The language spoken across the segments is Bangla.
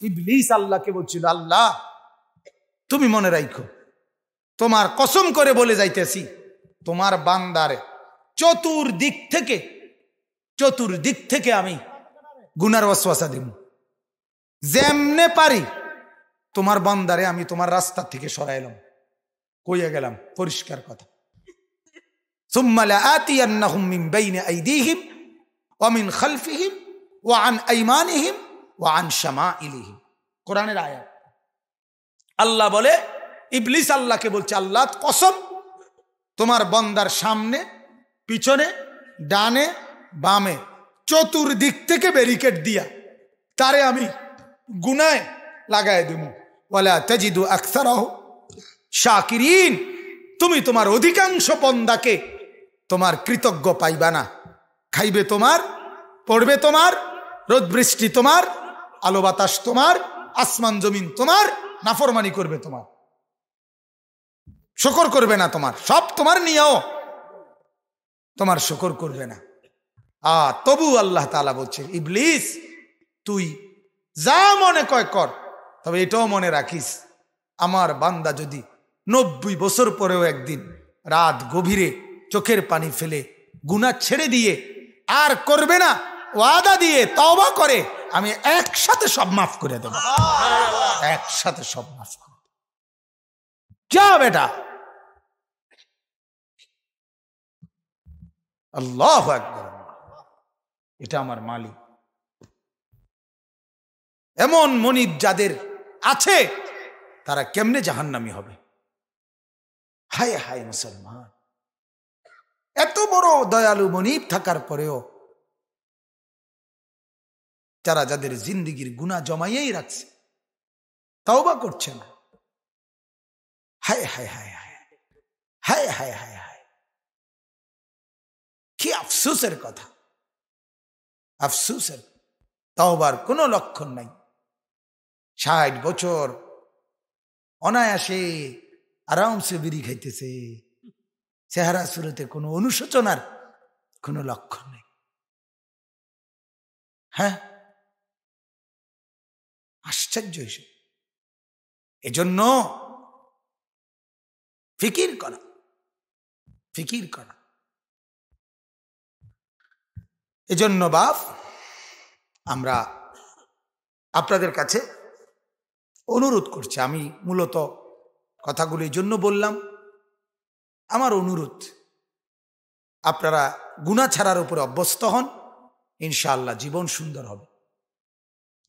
ইবলিস আল্লাহকে বলছিল, আল্লাহ তুমি মনে রাখো, তোমার কসম করে বলে যাইতেছি, তোমার বান্দারে চতুর্দিক থেকে আমি গুনার ওয়াসওয়াসা দিব, যেমনে পারি তোমার বান্দারে আমি তোমার রাস্তা থেকে সরাইলাম। কইয়া গেলাম পরিষ্কার কথা, সুম্মা লাআতিয়ান্নাহুম মিন বাইনি আইদিহিম ওয়া মিন খালফিহিম ওয়া আন আইমানিহিম ওয়া আন শামাইলিহিম। কোরআনের আয়াত। আল্লাহ বলে, ইবলিস আল্লাহকে বলছে, আল্লাহ কসম, তোমার বান্দার সামনে, পিছনে, ডানে, বামে, চতুর্দিক থেকে ব্যারিকেড দিয়া তারে আমি গুনায় লাগাই দেব। ওয়ালা তাজিদু আকসারাহু শাকিরিন, তুমি তোমার অধিকাংশ বান্দাকে তোমার কৃতজ্ঞ পাইবা না। খাইবে তোমার, পড়বে তোমার, রোদ বৃষ্টি তোমার, আলো বাতাস তোমার, আসমান জমিন তোমার, নাফরমানি করবে তোমার, শুকর করবে না তোমার, সব তোমার নিয়েও তোমার শুকর করবে না। তবু আল্লাহ তাআলা বলছে, ইবলিস তুই যা মনে কয় কর, তবে এটাও মনে রাখিস, আমার বান্দা যদি 90 বছর পরেও একদিন রাত গভীরে চোখের পানি ফেলে গুনাহ ছেড়ে দিয়ে আর করবে না ওয়াদা দিয়ে তওবা করে, আমি একসাথে সব মাফ করে দেব, একসাথে সব মাফ করে দেব। যা বেটা, আল্লাহু আকবার, এটা আমার মালিক। এমন মনিব যাদের আছে তারা কেমনে জাহান্নামী হবে? হায় হায় মুসলমান, এত বড় দয়ালু মনিব থাকার পরেও যারা যাদের জিন্দেগির গুনাহ জমাইয়েই রাখছে, তওবা করছে না। হায় হায় হায় হায় হায় হায় হায় হায়, কি আফসোসের কথা, আফসোসের। তওবার কোনো লক্ষণ নাই। 60 বছর অনায়াসে আরামসে বিড়ি খাইতেছে, চেহারা সুরতে কোনো অনুশোচনার কোনো লক্ষণ নেই। হ্যাঁ, আশ্চর্য এসব। এজন্য ফিকির করা, ফিকির করা। এজন্য বাপ, আমরা আপনাদের কাছে অনুরোধ করছি, আমি মূলত কথাগুলো এই জন্য বললাম, আমার অনুরোধ, আপনারা গুনাহ ছাড়ার উপরে অভ্যস্ত হন, ইনশাআল্লাহ জীবন সুন্দর হবে।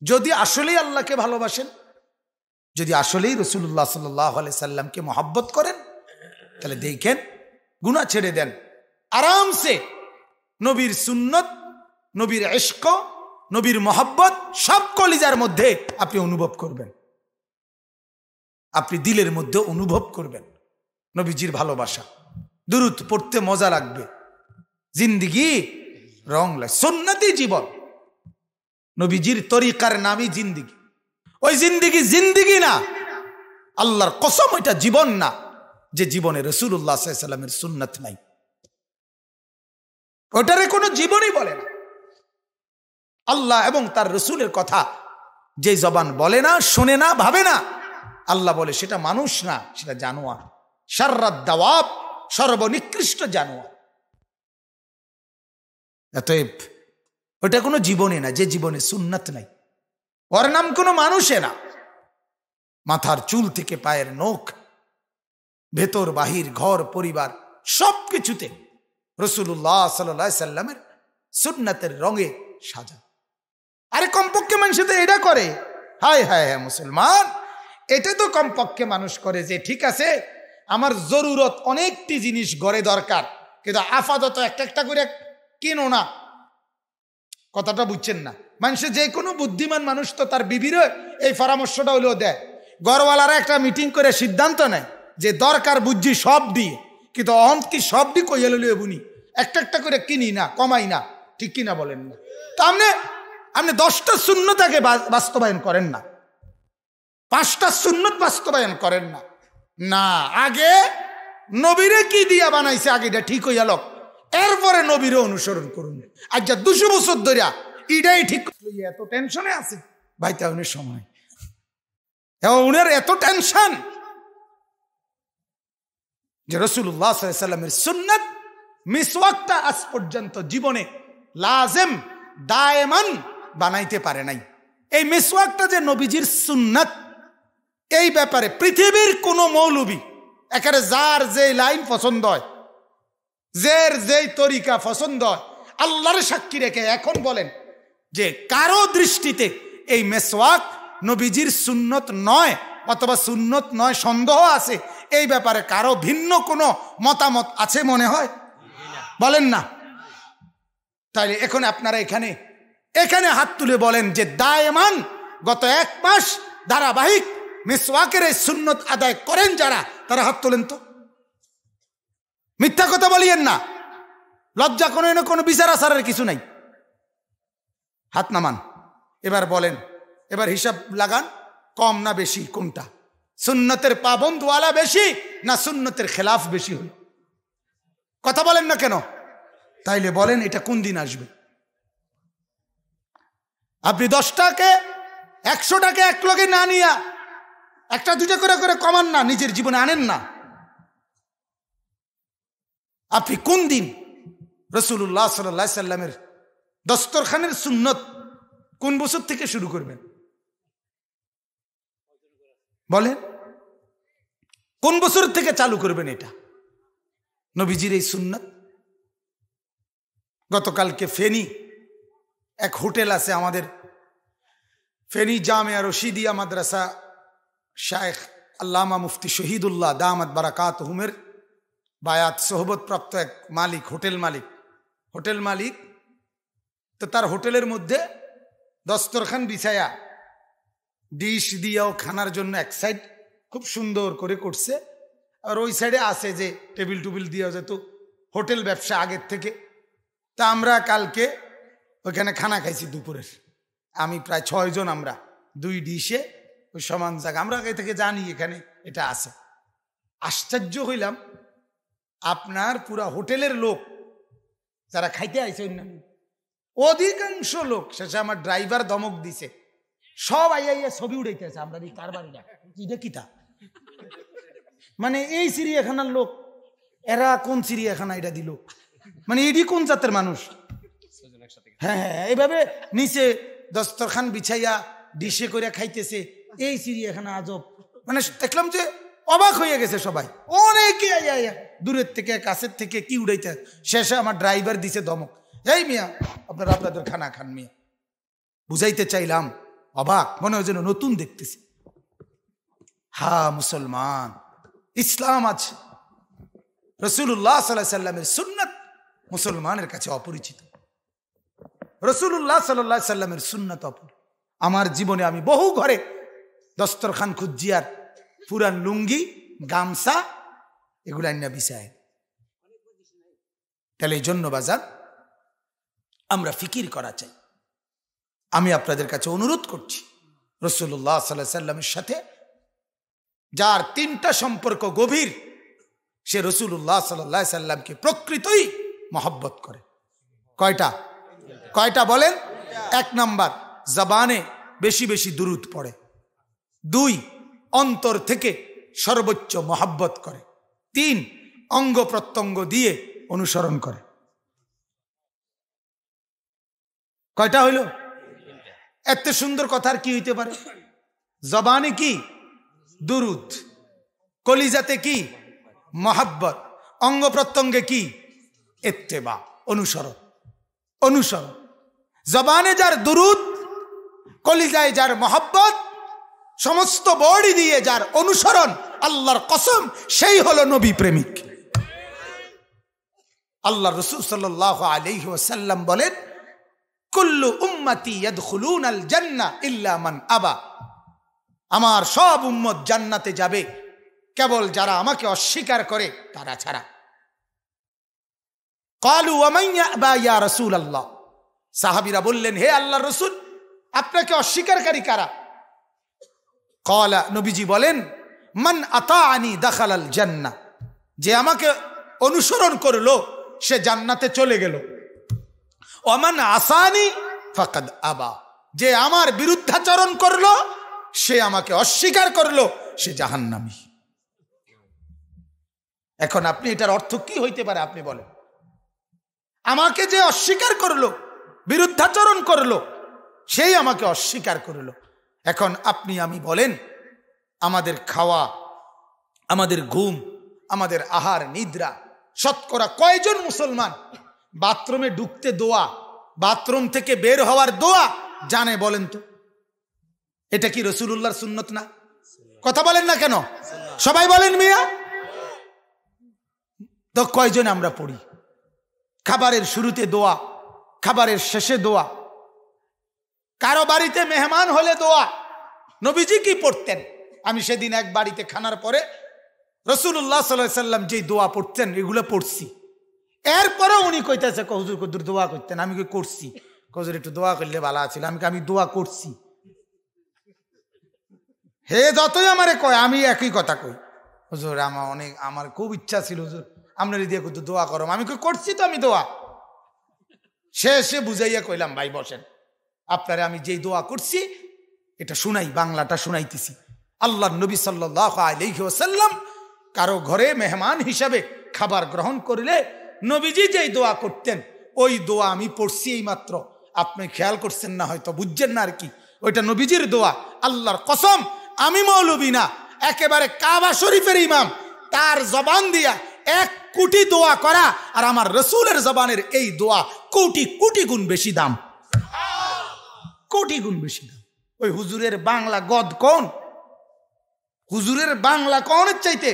যদি আসলেই আল্লাহকে ভালোবাসেন, যদি আসলেই রাসূলুল্লাহ সাল্লাল্লাহু আলাইহি সাল্লামকে মহব্বত করেন, তাহলে দেখেন গুনাহ ছেড়ে দেন, আরামসে নবীর সুন্নত, নবীর ইশক, নবীর মহব্বত সব কলিজার মধ্যে আপনি অনুভব করবেন, আপনি দিলের মধ্যে অনুভব করবেন নবীজির ভালোবাসা। দুরূদ পড়তে মজা লাগবে, জিন্দেগি রং লাগবে, সুন্নতি জীবন, নবীজির তরিকার নামই জিন্দেগি। ওই জিন্দেগি জিন্দেগি না, আল্লাহর কসম ওইটা জীবন না, যে জীবনে রাসূলুল্লাহ সাল্লাল্লাহু আলাইহি সাল্লামের সুন্নাত নাই, ওটারে কোনো জীবনই বলে না। আল্লাহ এবং তার রাসূলের কথা যে জবান বলে না, শোনে না, ভাবে না, আল্লাহ বলে সেটা মানুষ না, সেটা জানোয়ার। শাররাদ দাওয়াব, সর্বনিকৃষ্ট জানোয়ার। অতএব ওটা কোনো জীবনে না, যে জীবনে সুন্নাত নাই, ওর নাম কোনো মানুষে না। মাথার চুল থেকে পায়ের নখ, ভেতর বাহির, ঘর পরিবার সব কিছুতে রাসূলুল্লাহ সাল্লাল্লাহু আলাইহি সাল্লামের সুন্নাতের রঙে সাজা। আরে কমপক্ষে মানুষ তো এটা করে। হায় হায় হায় মুসলমান, এটা তো কমপক্ষে মানুষ করে যে ঠিক আছে আমার জরুরত অনেকটি জিনিস ঘরে দরকার, কিন্তু আপাতত একটা একটা করে কিনো না। কথাটা বুঝছেন না? মানুষের যে কোনো বুদ্ধিমান মানুষ তো তার বিবিরও এই পরামর্শটা হলেও দেয়। ঘরওয়ালারা একটা মিটিং করে সিদ্ধান্ত নেয় যে দরকার বুঝছি সব দিয়ে, কিন্তু অন্ত কি সব দিয়ে কইয়া লইলে বুনি একটা একটা করে কিনি না, কমাই না, ঠিক কিনা বলেন না? তো আপনি 10টা সুন্নতকে বাস্তবায়ন করেন না, 5টা সুন্নত বাস্তবায়ন করেন না। না, আগে নবীরে কি দিয়া বানাইছে আগে এটা ঠিক হইয়া লোক, এরপরে নবীরে অনুসরণ করুন। আজ যা 200 বছর ধরে এটাই ঠিক, এত টেনশনে আছে ভাই, তাহলে সময় এবং উনার এত টেনশন যে রাসূলুল্লাহ সাল্লাল্লাহু আলাইহি ওয়াসাল্লামের সুন্নাত মিসওয়াকটা আজ পর্যন্ত জীবনে লাজেম দায়েমান বানাইতে পারে নাই। এই মিসওয়াকটা যে নবীজির সুন্নাত, এই ব্যাপারে পৃথিবীর কোন মৌলবী একেবারে যার যে লাইন পছন্দ হয়, যেই তরিকা পছন্দ হয়, আল্লাহর সাক্ষী রেখে এখন বলেন যে কারো দৃষ্টিতে এই মিসওয়াক নবীজির সুন্নত নয় অথবা সুন্নত নয় সন্দেহ আছে, এই ব্যাপারে কারো ভিন্ন কোনো মতামত আছে মনে হয়? বলেন না। তাইলে এখন আপনারা এখানে হাত তুলে বলেন যে দায়মান গত 1 মাস ধারাবাহিক মিসওয়াকের এই সুন্নত আদায় করেন যারা, তারা হাত তোলেন তো। মিথ্যা কথা বলিয়েন না, লজ্জা কোনো বিচার আচারের কিছু নাই। হাত নামান। এবার বলেন, এবার হিসাব লাগান, কম না বেশি কোনটা? সুন্নতের পাবন্দওয়ালা বেশি না সুন্নতের খেলাফ বেশি হল? কথা বলেন না কেন? তাইলে বলেন এটা কোন দিন আসবে? আপনি 10টাকে 100টাকে এক লগে না নিয়া 1টা 2টা করে কমান না, নিজের জীবনে আনেন না। আপনি কোন দিন রাসূলুল্লাহ সাল্লাল্লাহু আলাইহি সাল্লামের দস্তরখানের সুন্নত কোন বছর থেকে শুরু করবেন? বলেন কোন বছর থেকে চালু করবেন এটা নবীজির এই সুন্নত? গতকালকে ফেনী এক হোটেল আছে আমাদের, ফেনী জামিয়া রশিদিয়া মাদ্রাসা, শায়েখ আল্লামা মুফতি শহীদুল্লাহ দামাত বারাকাতুহুমের বায়াত সোহবত প্রাপ্ত এক মালিক, হোটেল মালিক। তো তার হোটেলের মধ্যে দস্তরখান বিছায়া ডিশ দিয়াও খানার জন্য এক সাইড খুব সুন্দর করে করছে, আর ওই সাইডে আছে যে টেবিল টুবিল দিয়েও যেত, হোটেল ব্যবসা আগের থেকে। তা আমরা কালকে ওইখানে খানা খাইছি দুপুরের, আমি প্রায় 6 জন, আমরা 2 ডিশে ওই সমান জায়গা, আমরা আগে থেকে জানি এখানে এটা আছে। আশ্চর্য হইলাম, আপনার পুরা হোটেলের লোক যারা খাইতে আইছে অধিকাংশ লোক, শেষে আমার ড্রাইভার ধমক দিছে, সব আইয়া ছবি উড়াইতেছে আমরা কার বাড়িটা এটা কিটা, মানে এই চিড়িয়াখানার লোক, এরা কোন চিড়িয়াখানা এটা দিল, মানে এটি কোন জাতের মানুষ? হ্যাঁ হ্যাঁ, এইভাবে নিচে দস্তরখান বিছাইয়া ডিশে করে খাইতেছে, এই চিড়িয়াখানা আজব। মানে দেখলাম যে অবাক হয়ে গেছে সবাই, অনেকে দূরের থেকে কাছের থেকে কি উড়াইতে। শেষে আমার ড্রাইভার দিছে ধমক, এই মিয়া আপনাদের খানা খান মিয়া। বুঝাইতে চাইলাম, অবাক, মনে হয় যেন নতুন দেখতেছি। হ্যাঁ মুসলমান, ইসলাম আছে, রাসূলুল্লাহ সাল্লাল্লাহু আলাইহি সাল্লামের সুন্নাত মুসলমানের কাছে অপরিচিত। রাসূলুল্লাহ সাল্লাল্লাহু আলাইহি সাল্লামের সুন্নাত অপরিচিত। আমার জীবনে আমি বহু ঘরে দস্তরখান খুঁজিয়ার পুরান লুঙ্গি গামছা এগুলো আইনা বিছায়। তাহলে এই জন্য বাজার আমরা ফিকির করা চাই। আমি আপনাদের কাছে অনুরোধ করছি, রাসূলুল্লাহ সাল্লাল্লাহু আলাইহি সাল্লামের সাথে যার 3টা সম্পর্ক গভীর, সে রাসূলুল্লাহ সাল্লাল্লাহু আলাইহি সাল্লামকে প্রকৃতই মহব্বত করে। কয়টা বলেন? 1 নাম্বার, জবানে বেশি বেশি দুরূদ পড়ে। 2, অন্তর থেকে সর্বোচ্চ মহব্বত করে। 3, অঙ্গ প্রত্যঙ্গ দিয়ে অনুসরণ করে। কয়টা হইল? এত সুন্দর কথা আর কি হইতে পারে? জবানে কি? দুরূদ। কলিজাতে কি? মহব্বত। অঙ্গ প্রত্যঙ্গে কি? ইত্তেবা, অনুসরণ। জবানে যার দুরূদ, কলিজায় যার মহব্বত, সমস্ত বডি দিয়ে যার অনুসরণ, আল্লাহর কসম সেই হলো নবী প্রেমিক। আল্লাহ রাসূল সাল্লাল্লাহু আলাইহি ওয়াসাল্লাম বলেন, কুল্লু উম্মতি ইয়াদখুলুনাল জান্নাহ ইল্লা মান আবা। আমার সব উম্মত জান্নাতে যাবে, কেবল যারা আমাকে অস্বীকার করে তারা ছাড়া। ক্বালু ওয়া মান ইয়াবা ইয়া রাসূলুল্লাহ। সাহাবীরা বললেন, হে আল্লাহর রাসূল, আপনাকে অস্বীকারী কারা? ক্বালা, নবীজি বলেন, মান আতাআনি দাখালাল জান্নাহ। যে আমাকে অনুসরণ করলো সে জান্নাতে চলে গেল। ওয়া মান আসানি ফাকাদ আবা। যে আমার বিরুদ্ধাচরণ করলো সে আমাকে অস্বীকার করলো, সে জাহান্নামী। এখন আপনি এটার অর্থ কি হইতে পারে আপনি বলেন? আমাকে যে অস্বীকার করলো, বিরুদ্ধাচরণ করলো, সেই আমাকে অস্বীকার করলো। এখন আপনি আমি বলেন, আমাদের খাওয়া, আমাদের ঘুম, আমাদের আহার নিদ্রা, শতকরা কয়জন মুসলমান বাথরুমে ঢুকতে দোয়া, বাথরুম থেকে বের হওয়ার দোয়া জানে বলেন তো? এটা কি রাসূলুল্লাহর সুন্নত না? কথা বলেন না কেন? সবাই বলেন মিয়া। তো কয়জন আমরা পড়ি? খাবারের শুরুতে দোয়া, খাবারের শেষে দোয়া, কারো বাড়িতে মেহমান হলে দোয়া। নবীজি কি পড়তেন? আমি সেদিন এক বাড়িতে খানার পরে রাসূলুল্লাহ সাল্লাল্লাহু আলাইহি সাল্লাম যে দোয়া পড়তেন এগুলো পড়ছি। এরপরে উনি কইতেছে হুজুর কদ্দুর দোয়া করতেন। আমি কি করছি? হুজুর একটু দোয়া করলে ভালো ছিল। আমি দোয়া করছি। হে যতই আমারে কয় আমি একই কথা কই, হুজুর আমার খুব ইচ্ছা ছিল হুজুর আপনার দিয়ে কত দোয়া করো। আমি করছি তো, আমি দোয়া শেষে বুঝাইয়া কইলাম ভাই বসেন, আপনারে আমি যেই দোয়া করছি এটা শুনাই, বাংলাটা শুনাইতেছি। আল্লাহর নবী সাল্লাল্লাহু আলাইহি ওয়াসাল্লাম কারো ঘরে মেহমান হিসাবে খাবার গ্রহণ করলে নবীজি যেই দোয়া করতেন ওই দোয়া আমি পড়ছি এই মাত্র। আপনি খেয়াল করছেন না, হয়তো বুঝছেন না আর কি। ওইটা নবীজির দোয়া। আল্লাহর কসম, আমি মৌলবী না, একেবারে কাবা শরীফের ইমাম, তার জবান দিয়া 1 কোটি দোয়া করা আর আমার রসুলের জবানের এই দোয়া কোটি কোটি গুণ বেশি দাম, কোটি গুণ বেশি দাম। ওই হুজুরের বাংলা গদ কোন? হুজুরের বাংলা কোনের চাইতে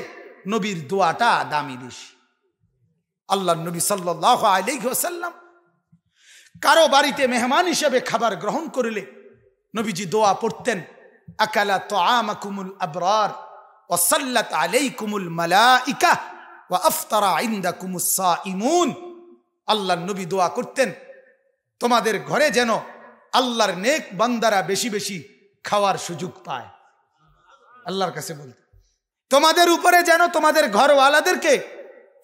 নবীর দোয়াটা দামি বেশি। আল্লাহর নবী সাল্লাল্লাহু আলাইহি ওয়াসাল্লাম কারো বাড়িতে মেহমান হিসেবে খাবার গ্রহণ করলে নবীজি দোয়া পড়তেন, আকালা তুআমাকুমুল আবরার ওয়া সাল্লাত আলাইকুমুল মালাইকা ওয়া আফতারা ইনদাকুমুস সাইমুন। আল্লাহর নবী দোয়া করতেন, তোমাদের ঘরে যেন আল্লাহর নেক বান্দারা বেশি বেশি খাওয়ার সুযোগ পায়। আল্লাহর কাছে বলতেন, তোমাদের উপরে যেন, তোমাদের ঘরওয়ালাদেরকে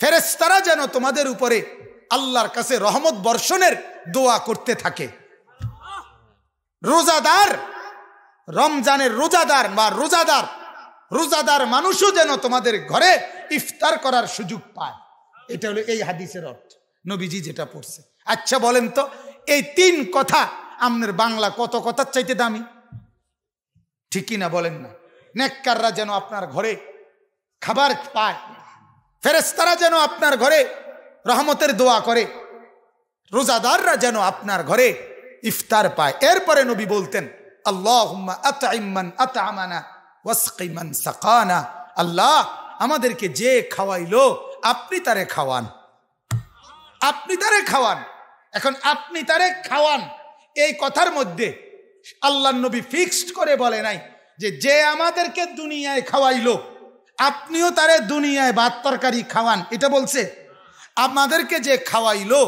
ফেরেশতারা যেন তোমাদের উপরে আল্লাহর কাছে রহমত বর্ষণের দোয়া করতে থাকে। রোজাদার, রমজানের রোজাদার বা রোজাদার মানুষও যেন তোমাদের ঘরে ইফতার করার সুযোগ পায়। এটা হলো এই হাদিসের অর্থ, নবীজি যেটা পড়ছে। আচ্ছা বলেন তো, এই 3 কথা আমাদের বাংলা কত কথার চাইতে দামি? ঠিক কিনা বলেন না? নেককাররা যেন আপনার ঘরে খাবার পায়, ফেরেশতারা যেন আপনার ঘরে রহমতের দোয়া করে, রোজাদাররা যেন আপনার ঘরে ইফতার পায়। এরপরে নবী বলতেন, আল্লাহুম্মা আত'ইম মান আত'আমানা ওয়াসকি মান সাকানা। আল্লাহ, আমাদেরকে যে খাওয়াইলো আপনি তারে খাওয়ান, আপনি তারে খাওয়ান। এখন আপনি তারে খাওয়ান এই কথার মধ্যে আল্লাহর নবী ফিক্সড করে বলে নাই যে আমাদেরকে দুনিয়ায় খাওয়াইলো আপনিও তারে দুনিয়ায় ভাত তরকারি খাওয়ান, এটা বলছে। আমাদেরকে যে খাওয়াইলো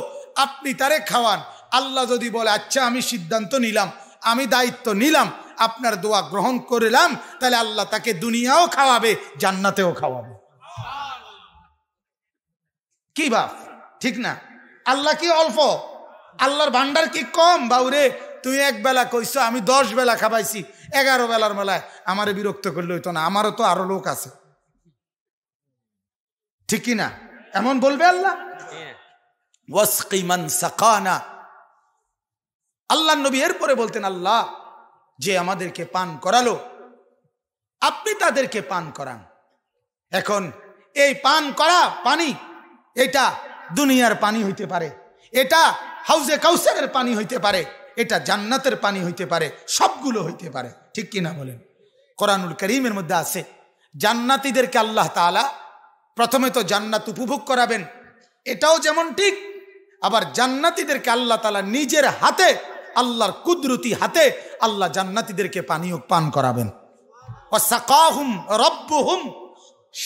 আপনি তারে খাওয়ান। আল্লাহ যদি বলে আচ্ছা আমি সিদ্ধান্ত নিলাম, আমি দায়িত্ব নিলাম, আপনার দোয়া গ্রহণ করলাম, তাহলে আল্লাহ তাকে দুনিয়াও খাওয়াবে, জান্নাতেও খাওয়াবে। কি বাপ, ঠিক না? আল্লাহ কি অল্প? আল্লাহর ভান্ডার কি কম? বাউরে, তুই 1 বেলা কইছো, আমি 10 বেলা খাবাইছি, 11 বেলার মেলায় আমারে বিরক্ত করলে হইতো না, আমারও তো আরো লোক আছে, ঠিক কিনা? এমন বলবে আল্লাহ। ওয়াসকি মান সাকানা। আল্লাহর নবী এরপরে বলতেন, আল্লাহ, যে আমাদেরকে পান করালো আপনি তাদেরকে পান করান। এখন এই পান করা পানি, এটা দুনিয়ার পানি হইতে পারে, এটা হাউজে কাউসারের পানি হইতে পারে, এটা জান্নাতের পানি হইতে পারে, সবগুলো হইতে পারে, ঠিক কিনা বলেন? কোরআনুল কারীমের মধ্যে আছে, জান্নাতীদেরকে আল্লাহ তাআলা প্রথমে তো জান্নাত উপভোগ করাবেন, এটাও যেমন ঠিক। আবার জান্নাতীদেরকে আল্লাহ তাআলা নিজের হাতে, আল্লাহর কুদরতি হাতে আল্লাহ জান্নাতীদেরকে পানীয় পান করাবেন। ওয়াসাকাহুম রাব্বুহুম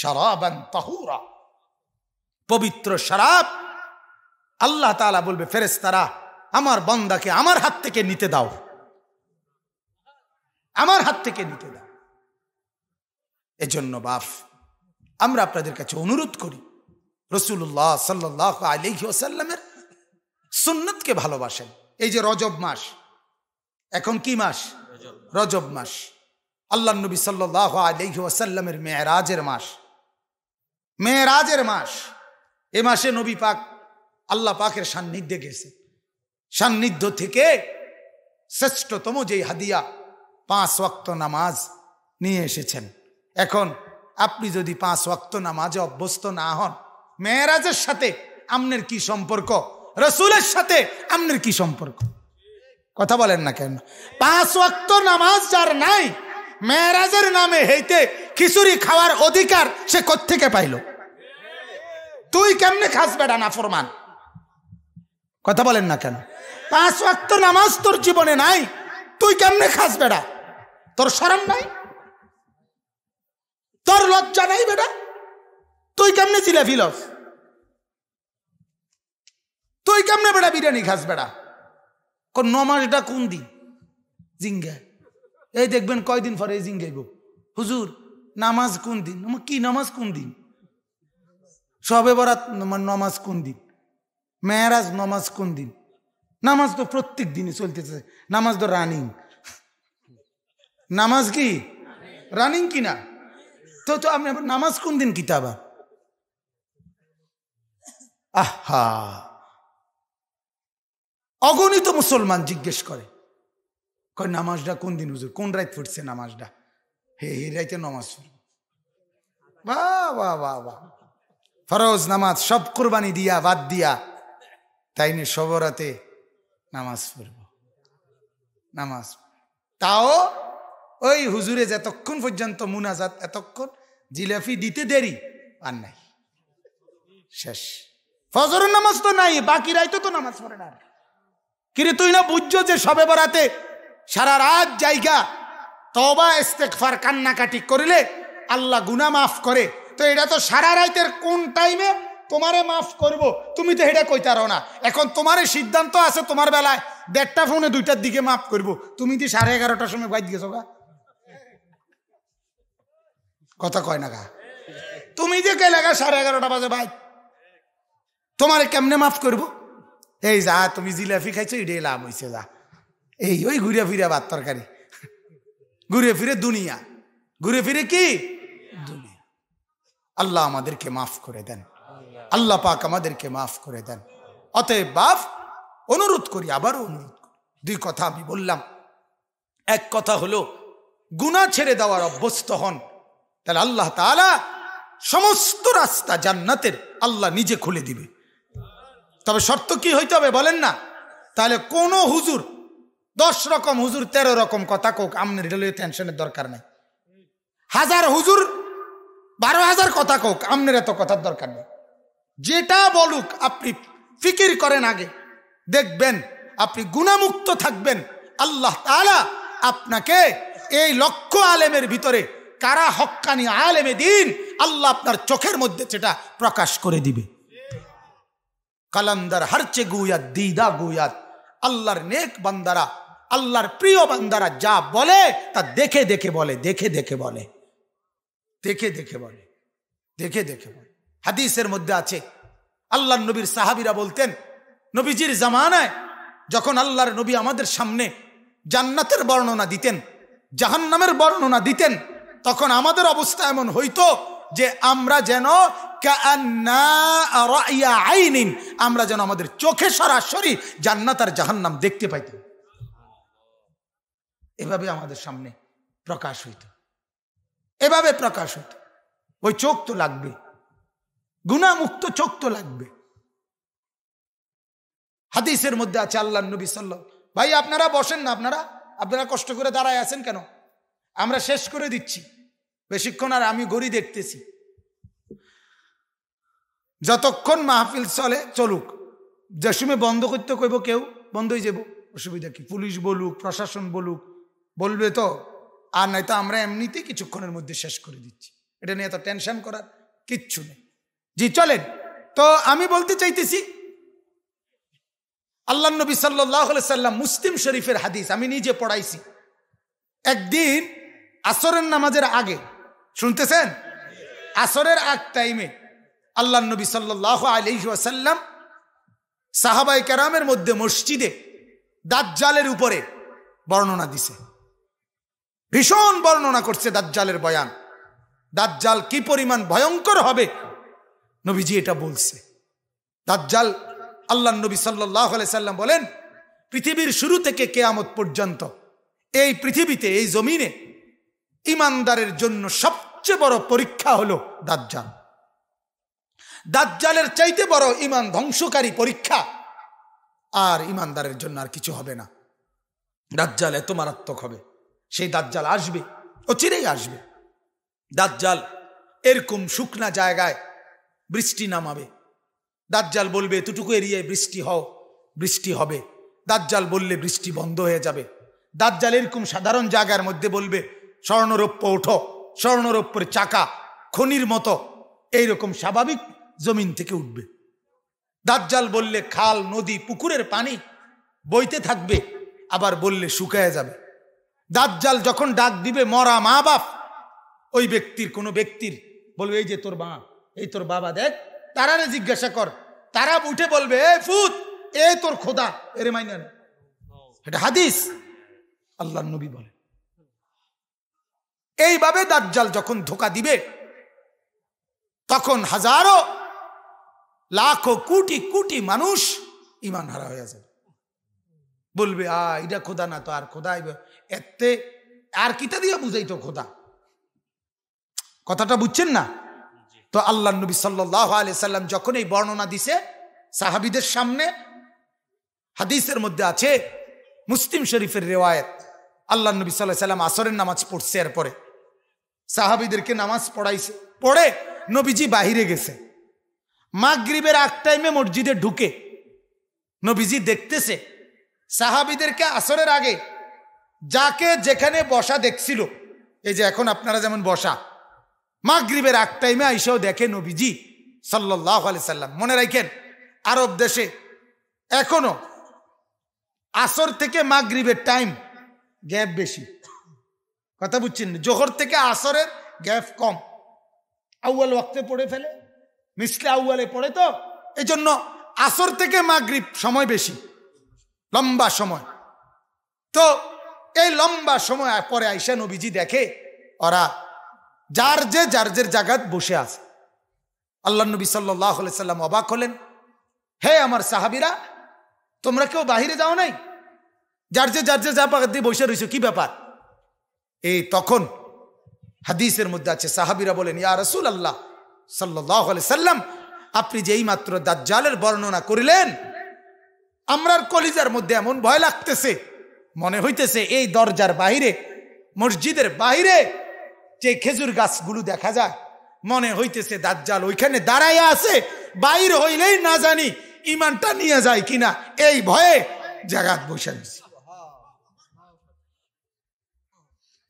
শারাবান তাহুরা। পবিত্র শরাব আল্লাহ তাআলা বলবে, ফেরেশতারা আমার বান্দাকে আমার হাত থেকে নিতে দাও, আমার হাত থেকে নিতে দাও। এজন্য বাপ, আমরা আপনাদের কাছে অনুরোধ করি, রাসূলুল্লাহ সাল্লাল্লাহু আলাইহি ওয়াসাল্লামের সুন্নতকে ভালোবাসেন। এই যে রজব মাস, এখন কি মাস? রজব মাস। আল্লাহ নবী সাল্লাল্লাহু আলাইহি ওয়াসাল্লামের মেরাজের মাস, মেরাজের মাস। এ মাসে নবী পাক আল্লাহ পাকের সান্নিধ্যে গেছে। সান্নিধ্য থেকে শ্রেষ্ঠতম যে হাদিয়া 5 ওয়াক্ত নামাজ নিয়ে এসেছেন। এখন আপনি যদি 5 ওয়াক্ত নামাজে অভ্যস্ত না হন, মেরাজের সাথে আপনার কি সম্পর্ক? রাসূলের সাথে আপনার কি সম্পর্ক? কথা বলেন না কেন? 5 ওয়াক্ত নামাজ যার নাই, মেরাজের নামে হইতে খিচুড়ি খাওয়ার অধিকার সে কোত্থেকে পাইল? তুই কেমনে খাস বেটা নাফরমান? কথা বলেন না কেন? 5 ওয়াক্ত নামাজ তোর জীবনে নাই, তুই কেমনে খাস বেটা? তোর শরম নাই? তোর লজ্জা নাই বেটা? তুই কেমনে জিলাপি লস? তুই কেমনে বেটা বিরিয়ানি খাস বেটা? কোন নমাজটা কোন দিন? জিঙ্গা। এই দেখবেন কয়দিন পরে জিঙ্গাইব, হুজুর নামাজ কোন দিন? কি নামাজ কোন দিন? শবে বরাত নামাজ কোন দিন? মেরাজ নামাজ কোন দিন? নামাজ তো প্রত্যেক দিনই চলতেছে। নামাজ তো রানিং। নামাজ কি রানিং কিনা? তো তো আপনি নামাজ কোন দিন কিতাবা? আহা, অগণিত মুসলমান জিজ্ঞেস করে, কয় নামাজটা কোন দিন হুজুর? কোন রাত পড়ছে নামাজটা? হে রাইতে নামাজ পড়ব। বাহ বাহ বাহ বাহ, ফরজ নামাজ সব কুরবানি দিয়া বাদ দিয়া তাই নিয়ে সবরাতে নামাজ পড়ব। নামাজ তাও ওই হুজুরে যতক্ষণ পর্যন্ত মুনাজাত, এতক্ষণ জিলাফি দিতে দেরি আর নাই, শেষ। ফজরের নামাজ তো নাই, বাকি রাইতে তো নামাজ পড়ে না। কিরে তুই না বুঝছো যে সবে বরাতে সারা রাত জায়গা তওবা ইস্তেগফার কান্নাকাটি করিলে আল্লাহ গুনাহ মাফ করে? তো এটা তো সারা রাতের কোন টাইমে তোমারে মাফ করব, তুমি তো এটা কইতে পারো না। এখন তোমার সিদ্ধান্ত আছে, তোমার বেলায় 1:30টা ফোনে 2টার দিকে মাফ করব, তুমি তো 11:30টার সময় বাইর গেছো গা। কথা কয় না গা? তুমি যে কে লাগা 11:30টা বাজে ভাই, তোমারে কেমনে মাফ করব? এই যা তুমি জিলাপি খাইছো, এটাই লাভ হয়েছে। যা এই ওই ঘুরে ফিরে ভাত তরকারি, ঘুরে ফিরে দুনিয়া, ঘুরে ফিরে কি দুনিয়া। আল্লাহ আমাদেরকে মাফ করে দেন, আল্লাহ পাক আমাদেরকে মাফ করে দেন। অতএব বাপ অনুরোধ করি, আবারও অনুরোধ করি, 2 কথা আমি বললাম। এক কথা হলো গুনাহ ছেড়ে দেওয়ার অভ্যস্ত হন, তাহলে আল্লাহ তাআলা সমস্ত রাস্তা জান্নাতের আল্লাহ নিজে খুলে দিবে। তবে শর্ত কি হইতে হবে বলেন না? তাহলে কোন হুজুর 10 রকম হুজুর 13 রকম কথা কোক, আমনের টেনশনের দরকার নাই। 1000 হুজুর 12,000 কথা কোক, আমনের এত কথার দরকার নেই। যেটা বলুক আপনি ফিকির করেন আগে, দেখবেন আপনি গুনাহমুক্ত থাকবেন। আল্লাহ তাআলা আপনাকে এই লক্ষ আলেমের ভিতরে কারা হক্কানি আলেমে দিন, আল্লাহ আপনার চোখের মধ্যে সেটা প্রকাশ করে দিবে। কালান্দার হারচে গুয়াত দিদা গুয়াত, আল্লাহর নেক বান্দারা, আল্লাহর প্রিয় বান্দারা যা বলে তা দেখে দেখে বলে, দেখে দেখে বলে, দেখে দেখে বলে, দেখে দেখে বলে। হাদিসের মধ্যে আছে, আল্লাহর নবীর সাহাবীরা বলতেন, নবীজির জামানায় যখন আল্লাহর নবী আমাদের সামনে জান্নাতের বর্ণনা দিতেন, জাহান্নামের বর্ণনা দিতেন, তখন আমাদের অবস্থা এমন হইতো যে আমরা যেন আমরা যেন আমাদের চোখে সরাসরি জান্নাত আর জাহান্নাম দেখতে পাইতাম। এভাবে আমাদের সামনে প্রকাশ হইত, এভাবে প্রকাশ হইত। ওই চোখ তো লাগবে, গুনাহমুক্ত চোখ তো লাগবে। হাদিসের মধ্যে আছে আল্লাহর নবী সাল্লাল্লাহু, ভাই আপনারা বসেন না, আপনারা কষ্ট করে দাঁড়ায় আছেন কেন? আমরা শেষ করে দিচ্ছি বেশিক্ষণ, আর আমি ঘড়ি দেখতেছি। যতক্ষণ মাহফিল চলে চলুক, যে সময় বন্ধ করতে কইব কেউ বন্ধ হয়ে যাব, অসুবিধা কি? পুলিশ বলুক, প্রশাসন বলুক, বলবে তো, আর নয়তো আমরা এমনিতেই কিছুক্ষণের মধ্যে শেষ করে দিচ্ছি। এটা নিয়ে এত টেনশন করার কিচ্ছু নেই। জি চলেন। তো আমি বলতে চাইতেছি, আল্লাহর নবী সাল্লাল্লাহু আলাইহি সাল্লাম, মুসলিম শরীফের হাদিস, আমি নিজে পড়াইছি। একদিন আসরের নামাজের আগে, শুনতেছেন, আসরের আগ টাইমে আল্লাহর নবী সাল্লাল্লাহু আলাইহি ওয়াসাল্লাম সাহাবায়ে কেরামের মধ্যে মসজিদে দাজ্জালের উপরে বর্ণনা দিছে। ভীষণ বর্ণনা করছে দাজ্জালের বয়ান। দাজ্জাল কি পরিমাণ ভয়ঙ্কর হবে নবীজি এটা বলছে। দাজ্জাল, আল্লাহর নবী সাল্লাল্লাহু আলাইহি সাল্লাম বলেন, পৃথিবীর শুরু থেকে কিয়ামত পর্যন্ত এই পৃথিবীতে, এই জমিনে ঈমানদারের জন্য সবচেয়ে বড় পরীক্ষা হলো দাজ্জাল। দাজ্জালের চাইতে বড় ঈমান ধ্বংসকারী পরীক্ষা আর ঈমানদারের জন্য আর কিছু হবে না। দাজ্জাল এত মারাত্মক হবে। সেই দাজ্জাল আসবে, অচিরেই আসবে। দাজ্জাল এরকম শুকনা জায়গায় বৃষ্টি নামাবে। দাজ্জাল বলবে এতটুকু এরিয়ায় বৃষ্টি হও, বৃষ্টি হবে। দাজ্জাল বললে বৃষ্টি বন্ধ হয়ে যাবে। দাজ্জাল এরকম সাধারণ জায়গার মধ্যে বলবে স্বর্ণরৌপ্য ওঠো, স্বর্ণরৌপ্যের চাকা খনির মতো এইরকম স্বাভাবিক জমিন থেকে উঠবে। দাজ্জাল বললে খাল, নদী, পুকুরের পানি বইতে থাকবে, আবার বললে শুকায় যাবে। দাজ্জাল যখন ডাক দিবে মরা মা বাপ, ওই ব্যক্তির, কোনো ব্যক্তির বলবে এই যে তোর মা, এই তোর বাবা, দেখ তারারে জিজ্ঞাসা কর। তারা উঠে বলবে এ ফুত, এ তোর খোদা, এরে মাইনা নে। এটা হাদিস, আল্লাহর নবী বলে। এইভাবে দাজ্জাল যখন ধোঁকা দিবে তখন হাজারো লাখো কোটি কোটি মানুষ ঈমান হারা হয়ে যাবে। বলবে এটা খোদা না তো আর খোদা, এতে আর কিতা দিয়ে বুঝাই তো খোদা। কথাটা বুঝছেন না? তো আল্লাহর নবী সাল্লাল্লাহু আলাইহি সাল্লাম যখন এই বর্ণনা দিছে সাহাবীদের সামনে, হাদিসের মধ্যে আছে, মুসলিম শরীফের রিওয়ায়াত, আল্লাহর নবী সাল্লাল্লাহু আলাইহি সাল্লাম আসরের নামাজ পড়ছে, এরপরে সাহাবীদেরকে নামাজ পড়াইছে। পড়ে নবীজি বাহিরে গেছে। মাগরিবের আগ টাইমে মসজিদে ঢুকে নবীজি দেখতেছে সাহাবীদেরকে আসরের আগে যাকে যেখানে বসা দেখছিল, এই যে এখন আপনারা যেমন বসা, মাগরিবের আগ টাইমে আইসাও দেখে নবীজি সাল্লাল্লাহু আলাইহি সাল্লাম। মনে রাখেন, আরব দেশে এখনো আসর থেকে মাগরিবের টাইম গ্যাপ বেশি। কথা বুঝছেন? জোহর থেকে আসরের গ্যাপ কম। আউয়াল ওয়াক্তে পড়ে ফেলে, মিসলে আউয়ালে পড়ে, তো এই জন্য আসর থেকে মাগরিব সময় বেশি, লম্বা সময়। তো এই লম্বা সময় পরে আইসা নবীজি দেখে ওরা যার যে জায়গায় বসে আছে। আল্লাহ নবী সাল্লাল্লাহু আলাইহি সাল্লাম অবাক হলেন, হে আমার সাহাবীরা, তোমরা কেউ বাহিরে যাও নাই? যার যে জায়গা দিয়ে বসে রয়েছে, কি ব্যাপার? এই তখন হাদিসের মধ্যে আছে, সাহাবীরা বলেন, ইয়া রাসূলুল্লাহ সাল্লাল্লাহু আলাইহি সাল্লাম, আপনি যেই মাত্র দাজ্জালের বর্ণনা করিলেন, আমরার কলিজার মধ্যে এমন ভয় লাগতেছে, মনে হইতেছে এই দরজার বাহিরে, মসজিদের বাহিরে যে খেজুর গাছগুলো দেখা যায়, মনে হইতেছে দাজ্জাল ওইখানে দাঁড়াইয়া আছে, বাইর হইলেই না জানি ঈমানটা নিয়ে যায় কিনা, এই ভয়ে জাগাত বসে গেছে।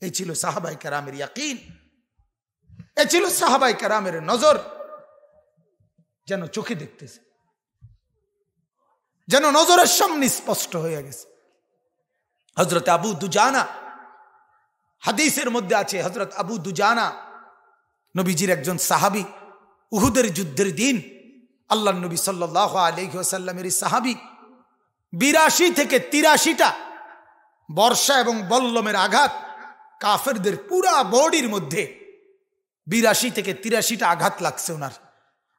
এই ছিল সাহাবায়ে কেরামের ইয়াকিন, এই ছিল সাহাবায়ে কেরামের নজর। যেন চোখে দেখতেছে, যেন নজরের সামনে স্পষ্ট হয়ে গেছে। হযরত আবু দুজানা, হাদিসের মধ্যে আছে, হযরত আবু দুজানা নবীজির একজন সাহাবী। উহুদের যুদ্ধের দিন আল্লাহর নবী সাল্লাল্লাহু আলাইহি ওয়াসাল্লামের সাহাবী 82 থেকে 83টা বর্ষা এবং বল্লমের আঘাত কাফেরদের পুরা বডির মধ্যে 82 থেকে 83টা আঘাত লাগছে। ওনার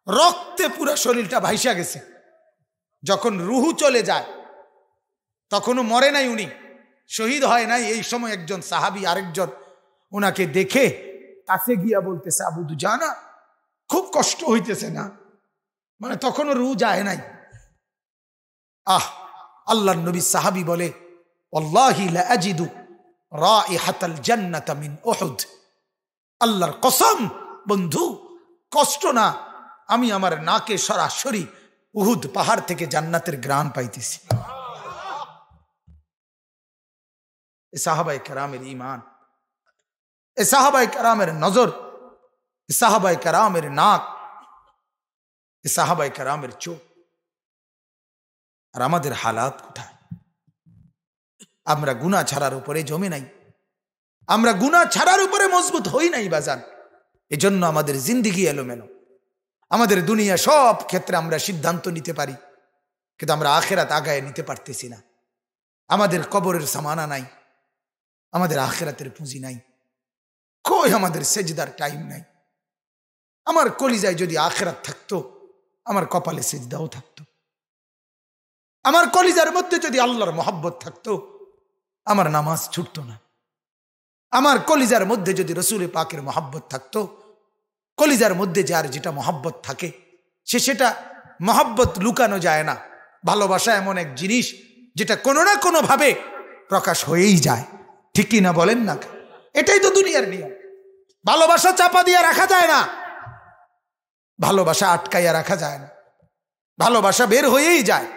রক্তে পুরো শরীরটা ভাইসা গেছে। যখন রুহু চলে যায়, তখনও মরে নাই, উনি শহীদ হয় নাই। এই সময় একজন সাহাবী আরেকজন ওনাকে দেখে কাছে গিয়া বলতেছে, আবু দুজানা, খুব কষ্ট হইতেছে না? মানে তখনও রুহু যায় নাই। আল্লাহর নবী সাহাবী বলে, ওয়াল্লাহি লা আজিদু রাইহাতাল জান্নাতা মিন উহুদ। আল্লাহর কসম বন্ধু, কষ্ট না, আমি আমার নাকে সরাসরি উহুদ পাহাড় থেকে জান্নাতের ঘ্রাণ পাইতেছি। এ সাহাবায়ে কেরামের ঈমান, এ সাহাবায়ে কেরামের নজর, এ সাহাবায়ে কেরামের নাক, এ সাহাবায়ে কেরামের চোখ। আর আমাদের হালাত কোথায়? আমরা গুনাহ ছাড়ার উপরে জমে নাই, আমরা গুনাহ ছাড়ার উপরে মজবুত হই নাই বাজান। এজন্য আমাদের জিন্দেগি এলোমেলো। আমাদের দুনিয়া সব ক্ষেত্রে আমরা সিদ্ধান্ত নিতে পারি, কিন্তু আমরা আখিরাত আগায় নিতে পারতেছি না। আমাদের কবরের সামানা নাই, আমাদের আখিরাতের পুঁজি নাই, কই আমাদের সেজদার টাইম নাই। আমার কলিজায় যদি আখিরাত থাকতো, আমার কপালে সেজদাও থাকতো। আমার কলিজার মধ্যে যদি আল্লাহর মহব্বত থাকতো, আমার নামাজ ছুটতো না। আমার কলিজার মধ্যে যদি রসুল পাকের মহব্বত থাকতো, কলিজার মধ্যে যার যেটা মহব্বত থাকে সেটা মহব্বত লুকানো যায় না। ভালোবাসা এমন এক জিনিস যেটা কোনো না কোনো ভাবে প্রকাশ হয়েই যায়, ঠিক কি না বলেন না? এটাই তো দুনিয়ার নিয়ম। ভালোবাসা চাপা দিয়ে রাখা যায় না, ভালোবাসা আটকাইয়া রাখা যায় না, ভালোবাসা বের হয়েই যায়।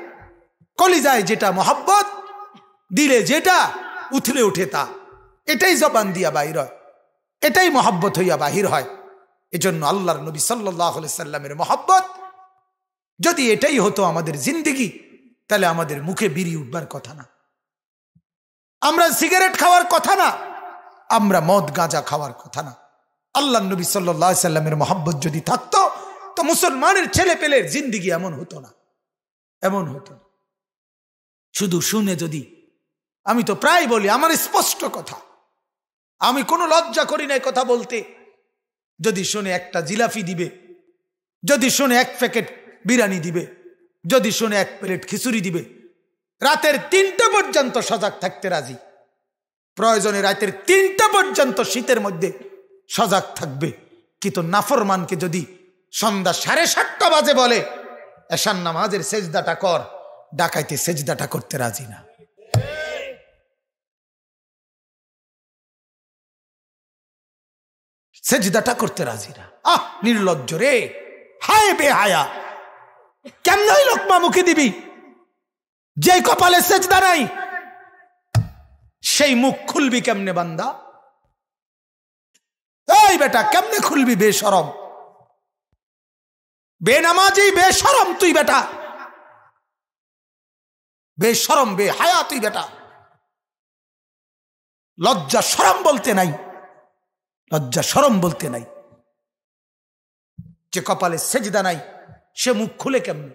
কলিজায় যেটা মহব্বত, দিলে যেটা উথলে উঠে তা, এটাই জবান দিয়া বাহির হয়, এটাই মহব্বত হইয়া বাহির হয়। এজন্য আল্লাহর নবী সাল্লাল্লাহু আলাইহি সাল্লামের মহব্বত যদি এটাই হতো আমাদের জিন্দেগি, তাহলে আমাদের মুখে বিড়ি উঠবার কথা না, আমরা সিগারেট খাওয়ার কথা না, আমরা মদ গাঁজা খাওয়ার কথা না। আল্লাহর নবী সাল্লাল্লাহু আলাইহি সাল্লামের মহব্বত যদি থাকতো, তো মুসলমানের ছেলে পেলের জিন্দেগি এমন হতো না, এমন হতো না। শুধু শুনে যদি, আমি তো প্রায় বলি, আমার স্পষ্ট কথা, আমি কোনো লজ্জা করি না কথা বলতে, যদি শুনে একটা জিলাপি দিবে, যদি শুনে এক প্যাকেট বিরিয়ানি দিবে, যদি শুনে এক প্লেট খিচুড়ি দিবে, রাতের 3টা পর্যন্ত সজাগ থাকতে রাজি। প্রয়োজনে রাতের 3টা পর্যন্ত শীতের মধ্যে সজাগ থাকবে। কিন্তু নাফরমানকে যদি সন্ধ্যা 7:30 বাজে বলে এশার নামাজের সেজদাটা কর, ডাকাইতে সেজদাটা করতে রাজি না। সেজদাটা করতে রাজি না। আহ, নির্লজ্জ রে, হায় বেহায়া, কেমন লোকমা মুখে দিবি? যে কপালে সেজদা নাই, সেই মুখ খুলবি কেমনে বান্দা? এই বেটা, কেমনে খুলবি? বেশরম, বেনামাজি, বেশরম তুই বেটা, বেশরম, বেহায়া তুই বেটা। লজ্জা শরম বলতে নাই, লজ্জা শরম বলতে নাই। যে কপালে সেজদা নাই, সে মুখ খুলে কেমনে?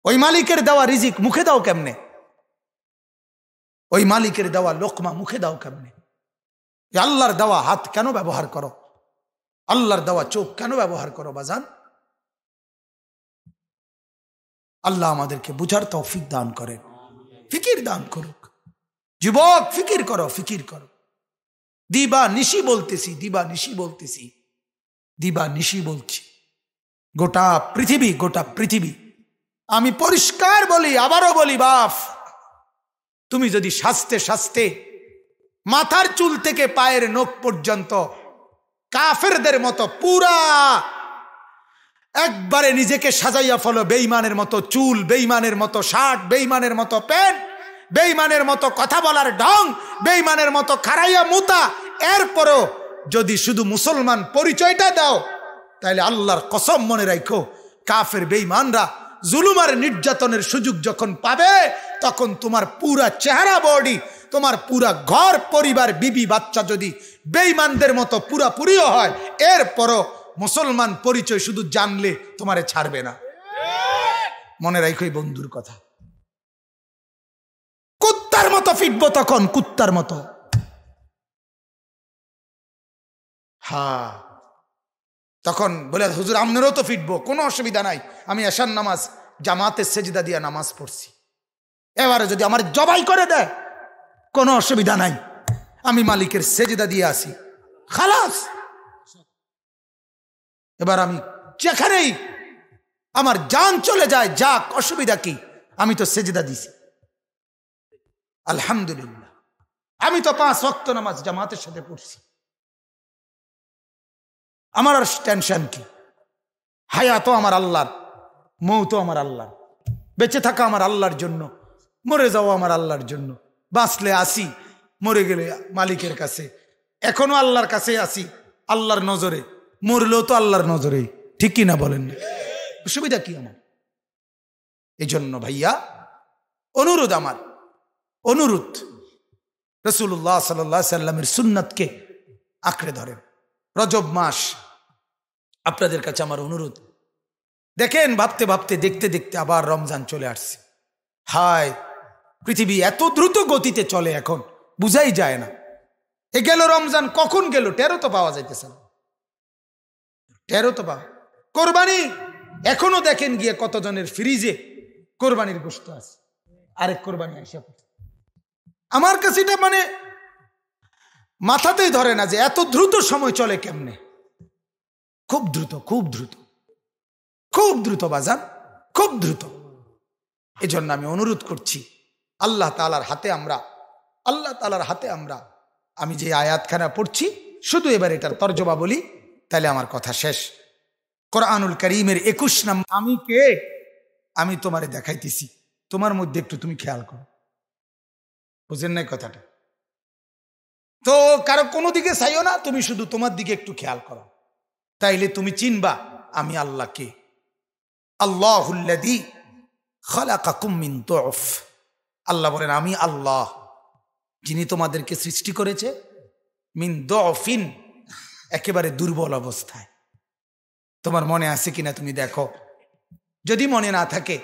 ওই মালিকের দেওয়া রিজিক মুখে দাও কেমনে? ওই মালিকের দেওয়া লোকমা মুখে দাও কেমনে? আল্লাহর দেওয়া হাত কেন ব্যবহার করো? আল্লাহর দেওয়া চোখ কেন ব্যবহার করো বাজান? আল্লাহ আমাদেরকে বুঝার তৌফিক দান করেন, ফিকির দান করুক। যুবক, ফিকির করো, ফিকির করো। দিবা নিশি বলতেছি, দিবা নিশি বলতেছি, দিবা নিশি বলছি। গোটা পৃথিবী, গোটা পৃথিবী, আমি পরিষ্কার বলি, আবারও বলি, বাপ, তুমি যদি শাস্তে শাস্তে মাথার চুল থেকে পায়ের নখ পর্যন্ত কাফেরদের মতো পুরা একবারে নিজেকে সাজাইয়া ফেলো, বেঈমানের মতো চুল, বেঈমানের মতো শার্ট, বেঈমানের মতো প্যান্ট, বেঈমানের মতো কথা বলার ঢং, বেঈমানের মতো খারাইয়া মুতা, এরপরও যদি শুধু মুসলমান পরিচয়টা দাও, তাহলে আল্লাহর কসম মনে রাখো, কাফের বেঈমানরা জুলুম আর নির্যাতনের সুযোগ যখন পাবে, তখন তোমার পুরা চেহারা বডি, তোমার পুরা ঘর পরিবার বিবি বাচ্চা যদি বেঈমানদের মতো পুরাপুরিও হয়, এরপরও মুসলমান পরিচয় শুধু জানলে তোমারে ছাড়বে না। মনে রাখো এই বন্ধুর কথা। কুত্তার মতো ফিটবো তখন, কুত্তার মতো। হ্যাঁ, তখন বলে, হুজুর আমনেরও তো ফিটবো, কোনো অসুবিধা নাই, আমি এশার নামাজ জামাতের সেজদা দিয়া নামাজ পড়ছি। এবারে যদি আমার জবাই করে দেয়, কোনো অসুবিধা নাই, আমি মালিকের সেজদা দিয়ে আসি, খালাস। এবার আমি যেখানেই আমার জান চলে যায়, যাক, অসুবিধা কি? আমি তো সেজদা দিছি, আলহামদুলিল্লাহ। আমি তো 5 ওয়াক্ত নামাজ জামাতের সাথে পড়ছি, আমার আর টেনশন কি? হায়াতও আমার আল্লাহর, মৌতও আমার আল্লাহর, বেঁচে থাকা আমার আল্লাহর জন্য, মরে যাওয়া আমার আল্লাহর জন্য। বাঁচলে আসি, মরে গেলে মালিকের কাছে, এখনো আল্লাহর কাছে আসি, আল্লাহর নজরে, মরলেও তো আল্লাহর নজরে, ঠিক কি না বলেন? অসুবিধা কি আমার? এই জন্য ভাইয়া, অনুরোধ, আমার অনুরোধ, রাসূলুল্লাহ সাল্লাল্লাহু আলাইহি সাল্লামের সুন্নাতকে আঁকড়ে ধরেন। রজব মাস, আপনাদের কাছে আমার অনুরোধ, দেখেন, ভাবতে ভাবতে, দেখতে দেখতে আবার রমজান চলে আসছে। হায়, পৃথিবী এত দ্রুত গতিতে চলে এখন, বুঝাই যায় না। এ গেল রমজান, কখন গেল টেরও তো পাওয়া যাইতেছে না, টেরও তো পাওয়া। কোরবানি এখনো দেখেন গিয়ে কতজনের ফ্রিজে কোরবানির গোশত আছে, আরেক কোরবানি আসে। আমার কাছে এটা মানে মাথাতেই ধরে না যে এত দ্রুত সময় চলে কেমনে। খুব দ্রুত, খুব দ্রুত, খুব দ্রুত বাজান, খুব দ্রুত। এজন্য আমি অনুরোধ করছি, আল্লাহ তাআলার হাতে আমরা, আল্লাহ তাআলার হাতে আমরা। আমি যে আয়াতখানা পড়ছি শুধু এবার এটার তর্জমা বলি, তাহলে আমার কথা শেষ। কোরআনুল কারীমের 21 নম্বর, আমি কে আমি তোমারে দেখাইতেছি, তোমার মধ্যে একটু তুমি খেয়াল করো। বুঝেন নাই কথাটা? তো কারো কোনো দিকে চাইও না, তুমি শুধু তোমার দিকে একটু খেয়াল করো, তাইলে তুমি চিনবা আমি আল্লাহ কে। আল্লাহুল্লাযী খালাকাকুম মিন দুফ, আল্লাহ বলেন আমি আল্লাহ যিনি তোমাদেরকে সৃষ্টি করেছে মিন দুফিন, একেবারে দুর্বল অবস্থায়। তোমার মনে আছে কিনা তুমি দেখো, যদি মনে না থাকে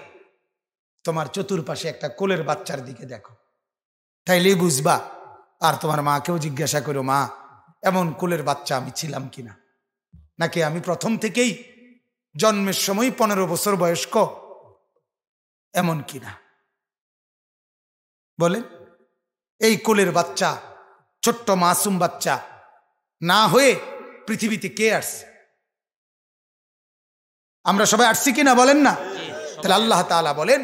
তোমার চতুর্পাশে একটা কোলের বাচ্চার দিকে দেখো, তাইলেই বুঝবা। আর তোমার মাকেও জিজ্ঞাসা করো, মা এমন কোলের বাচ্চা আমি ছিলাম কিনা, নাকি আমি প্রথম থেকেই জন্মের সময় 15 বছর বয়স্ক এমন কিনা। বলেন, এই কোলের বাচ্চা, ছোট্ট মাসুম বাচ্চা না হয়ে পৃথিবীতে কে আসছে? আমরা সবাই আসছি কিনা বলেন না? তাহলে আল্লাহ তাআলা বলেন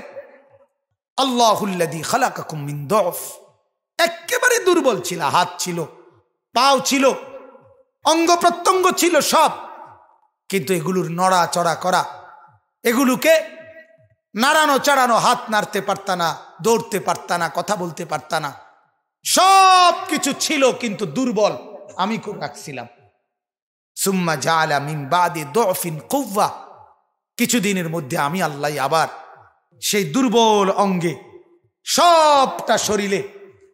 আল্লাহুল্লাযী খালাকাকুম মিন দুফ, একেবারে দুর্বল ছিল, হাত ছিল, পাও ছিল, অঙ্গ প্রত্যঙ্গ ছিল সব, কিন্তু এগুলোর নড়াচড়া করা, এগুলোকে নাড়ানো চাড়ানো, হাত নাড়তে পারতা না, দৌড়তে পারতা না, কথা বলতে পারতা না, সব কিছু ছিল কিন্তু দুর্বল আমি করে রাখছিলাম। সুম্মা জাআলা মিন বাদি দুফিন কুওয়া, কিছুদিনের মধ্যে আমি আল্লাহ আবার সেই দুর্বল অঙ্গে, সবটা শরীরে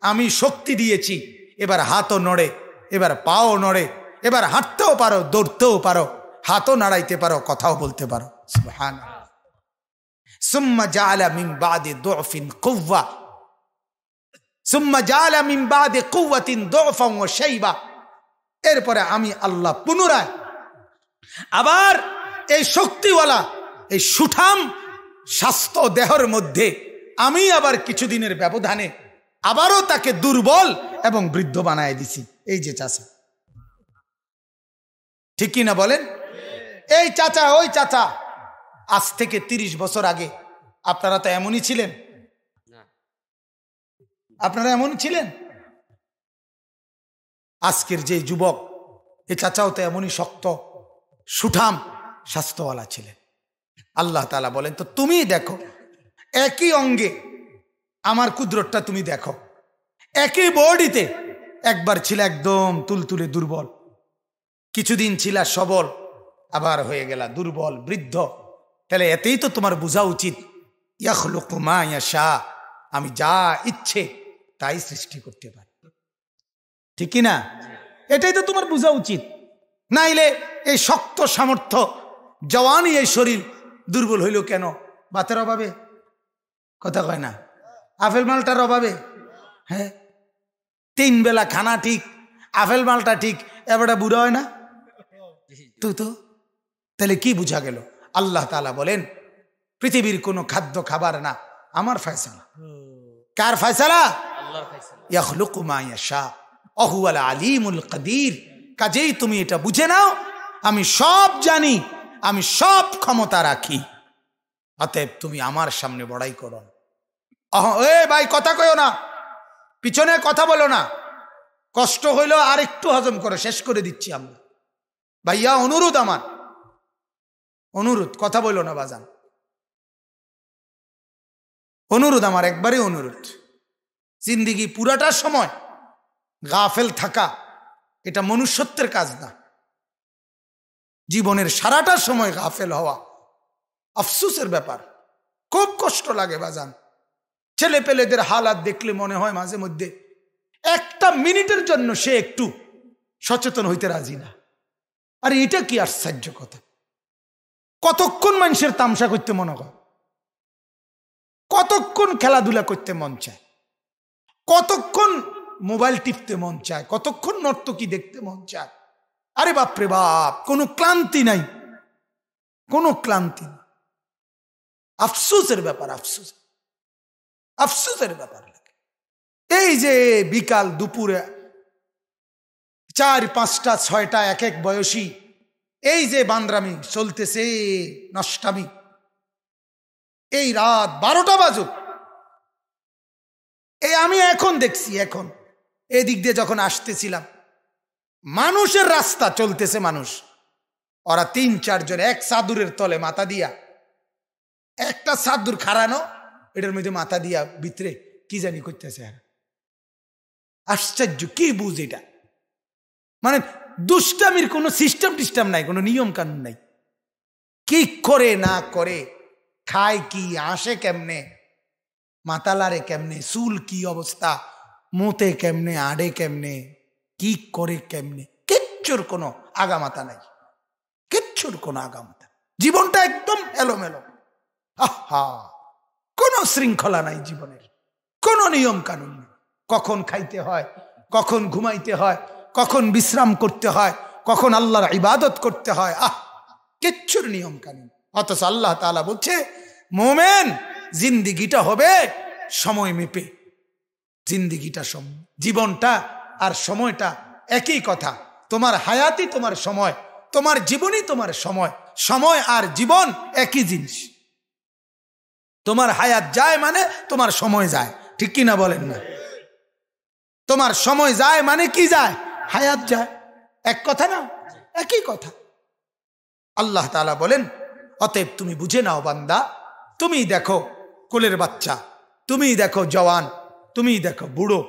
আমি শক্তি দিয়েছি। এবার হাতও নড়ে, এবার পাও নড়ে, এবার হাঁটতেও পারো, দৌড়তেও পারো, হাতও নাড়াইতে পারো, কথাও বলতে পারো। সুবহানাল্লাহ। সুম্মা জাআলা মিন বাদি দুফিন কুওয়া, সুম্মা জাআলা মিন বাদি কুওয়াতিন দুফান ওয়া শাইবা, এরপরে আমি আল্লাহ পুনরায় আবার এই শক্তিওয়ালা, এই সুঠাম স্বাস্থ্য দেহের মধ্যে আমি আবার কিছুদিনের ব্যবধানে আবারও তাকে দুর্বল এবং বৃদ্ধ বানায় দিছি। এই যে চাচা, ঠিক কি না বলেন? এই চাচা, ওই চাচা, আজ থেকে 30 বছর আগে আপনারা তো এমনই ছিলেন, আপনারা এমন ছিলেন। আজকের যে যুবক, এই চাচাও তো এমনই শক্ত সুঠাম স্বাস্থ্যওয়ালা ছিলেন। আল্লাহ তাআলা বলেন, তো তুমি দেখো, একই অঙ্গে আমার কুদরতটা তুমি দেখো, একই বডিতে একবার ছিল একদম তুলতুলে দুর্বল, কিছুদিন ছিল সবল, আবার হয়ে গেল দুর্বল বৃদ্ধ। তাহলে এতেই তো তোমার বোঝা উচিত ইয়াখলুকু মা ইয়াশা, আমি যা ইচ্ছে তাই সৃষ্টি করতে পারি, ঠিক কি না? এটাই তো তোমার বোঝা উচিত। নাইলে এই শক্ত সামর্থ্য জওয়ানি এই শরীর দুর্বল হইল কেন? ভাতের অভাবে? কথা কয় না? আপেল মালটার অভাবে? হ্যাঁ, 3 বেলা খানা ঠিক, আপেল মালটা ঠিক, এবারটা বুড়া হয় না তো। তাহলে কি বুঝা গেল? আল্লাহ তাআলা বলেন পৃথিবীর কোনো খাদ্য খাবার না, আমার ফয়সালা। কার ফয়সালা? আল্লাহর ফয়সালা। ইয়াখলুকু মা ইয়াশা ওয়া হুয়াল আলিমুল কাদির। কাজেই তুমি এটা বুঝে নাও, আমি সব জানি, আমি সব ক্ষমতা রাখি, অতএব তুমি আমার সামনে বড়াই করো না। এ ভাই, কথা কইও না, পিছনে কথা বলো না, কষ্ট হইল আর একটু হজম করে শেষ করে দিচ্ছি আমরা। ভাইয়া অনুরোধ, আমার অনুরোধ, কথা বলো না বাজান, অনুরোধ আমার, একবারই অনুরোধ। জিন্দিগি পুরাটা সময় গাফেল থাকা এটা মনুষ্যত্বের কাজ না। জীবনের সারাটা সময় গাফেল হওয়া আফসোসের ব্যাপার, খুব কষ্ট লাগে বাজান। ছেলে পেলেদের হালাত দেখলে মনে হয় মাঝে মধ্যে একটা মিনিটের জন্য সে একটু সচেতন হইতে রাজি না। আরে এটা কি আশ্চর্য কথা! কতক্ষণ মানুষের তামসা করতে মনে হয়, কতক্ষণ খেলাধুলা করতে মন চায়, কতক্ষণ মোবাইল টিপতে মন চায়, কতক্ষণ নর্তকী দেখতে মন চায়। আরে বাপরে বাপ, কোনো ক্লান্তি নাই, কোনো ক্লান্তি নেই। আফসোসের ব্যাপার, আফসোসের ব্যাপার লাগে। এই যে বিকাল দুপুরে 4, 5টা 6টা এক এক বয়সী এই যে বান্দ্রামি চলতেছে, নষ্টামি, এই রাত 12টা বাজুক, এই আমি এখন দেখছি, এখন এদিক দিয়ে যখন আসতেছিলাম, মানুষের রাস্তা চলতেছে, মানুষ, ওরা 3-4 জন এক চাদুরের তলে মাথা দিয়া, একটা চাদুর খাড়ানো, এটার মধ্যে মাথা দিয়া ভিতরে কি জানি করতেছে। আশ্চর্য, কি বুঝ এটা? মানে দুষ্টামির কোনো সিস্টেম টিস্টেম নাই, কোনো নিয়ম কানুন নাই। কি করে না করে, খায় কি, আসে কেমনে, মাতালারে কেমনে, চুল কি অবস্থা, মোতে কেমনে, আড়ে কেমনে, কি করে কেমনে, কিচ্ছুর কোনো আগামাতা নাই, কিচ্ছুর কোনো আগামাতা। জীবনটা একদম এলোমেলো। আহা, কোনো শৃঙ্খলা নাই জীবনের, কোনো নিয়ম কানুন নেই। কখন খাইতে হয়, কখন ঘুমাইতে হয়, কখন বিশ্রাম করতে হয়, কখন আল্লাহর ইবাদত করতে হয়, কিচ্ছুর নিয়ম কানুন। অথচ আল্লাহ তাআলা বলছে, মোমেন জিন্দিগিটা হবে সময় মেপে, জিন্দিগিটা সময়, জীবনটা আর সময়টা একই কথা। তোমার হায়াতই তোমার সময়, তোমার জীবনই তোমার সময়, সময় আর জীবন একই জিনিস। তোমার হায়াত যায় মানে তোমার সময় যায়, ঠিক কিনা বলেন না? তোমার সময় যায় মানে কি যায়? হায়াত যায়। এক কথা না, একই কথা। আল্লাহ তাআলা বলেন, অতএব তুমি বুঝে নাও বান্দা, তুমি দেখো কোলের বাচ্চা, তুমি দেখো জওয়ান, তুমি দেখো বুড়ো,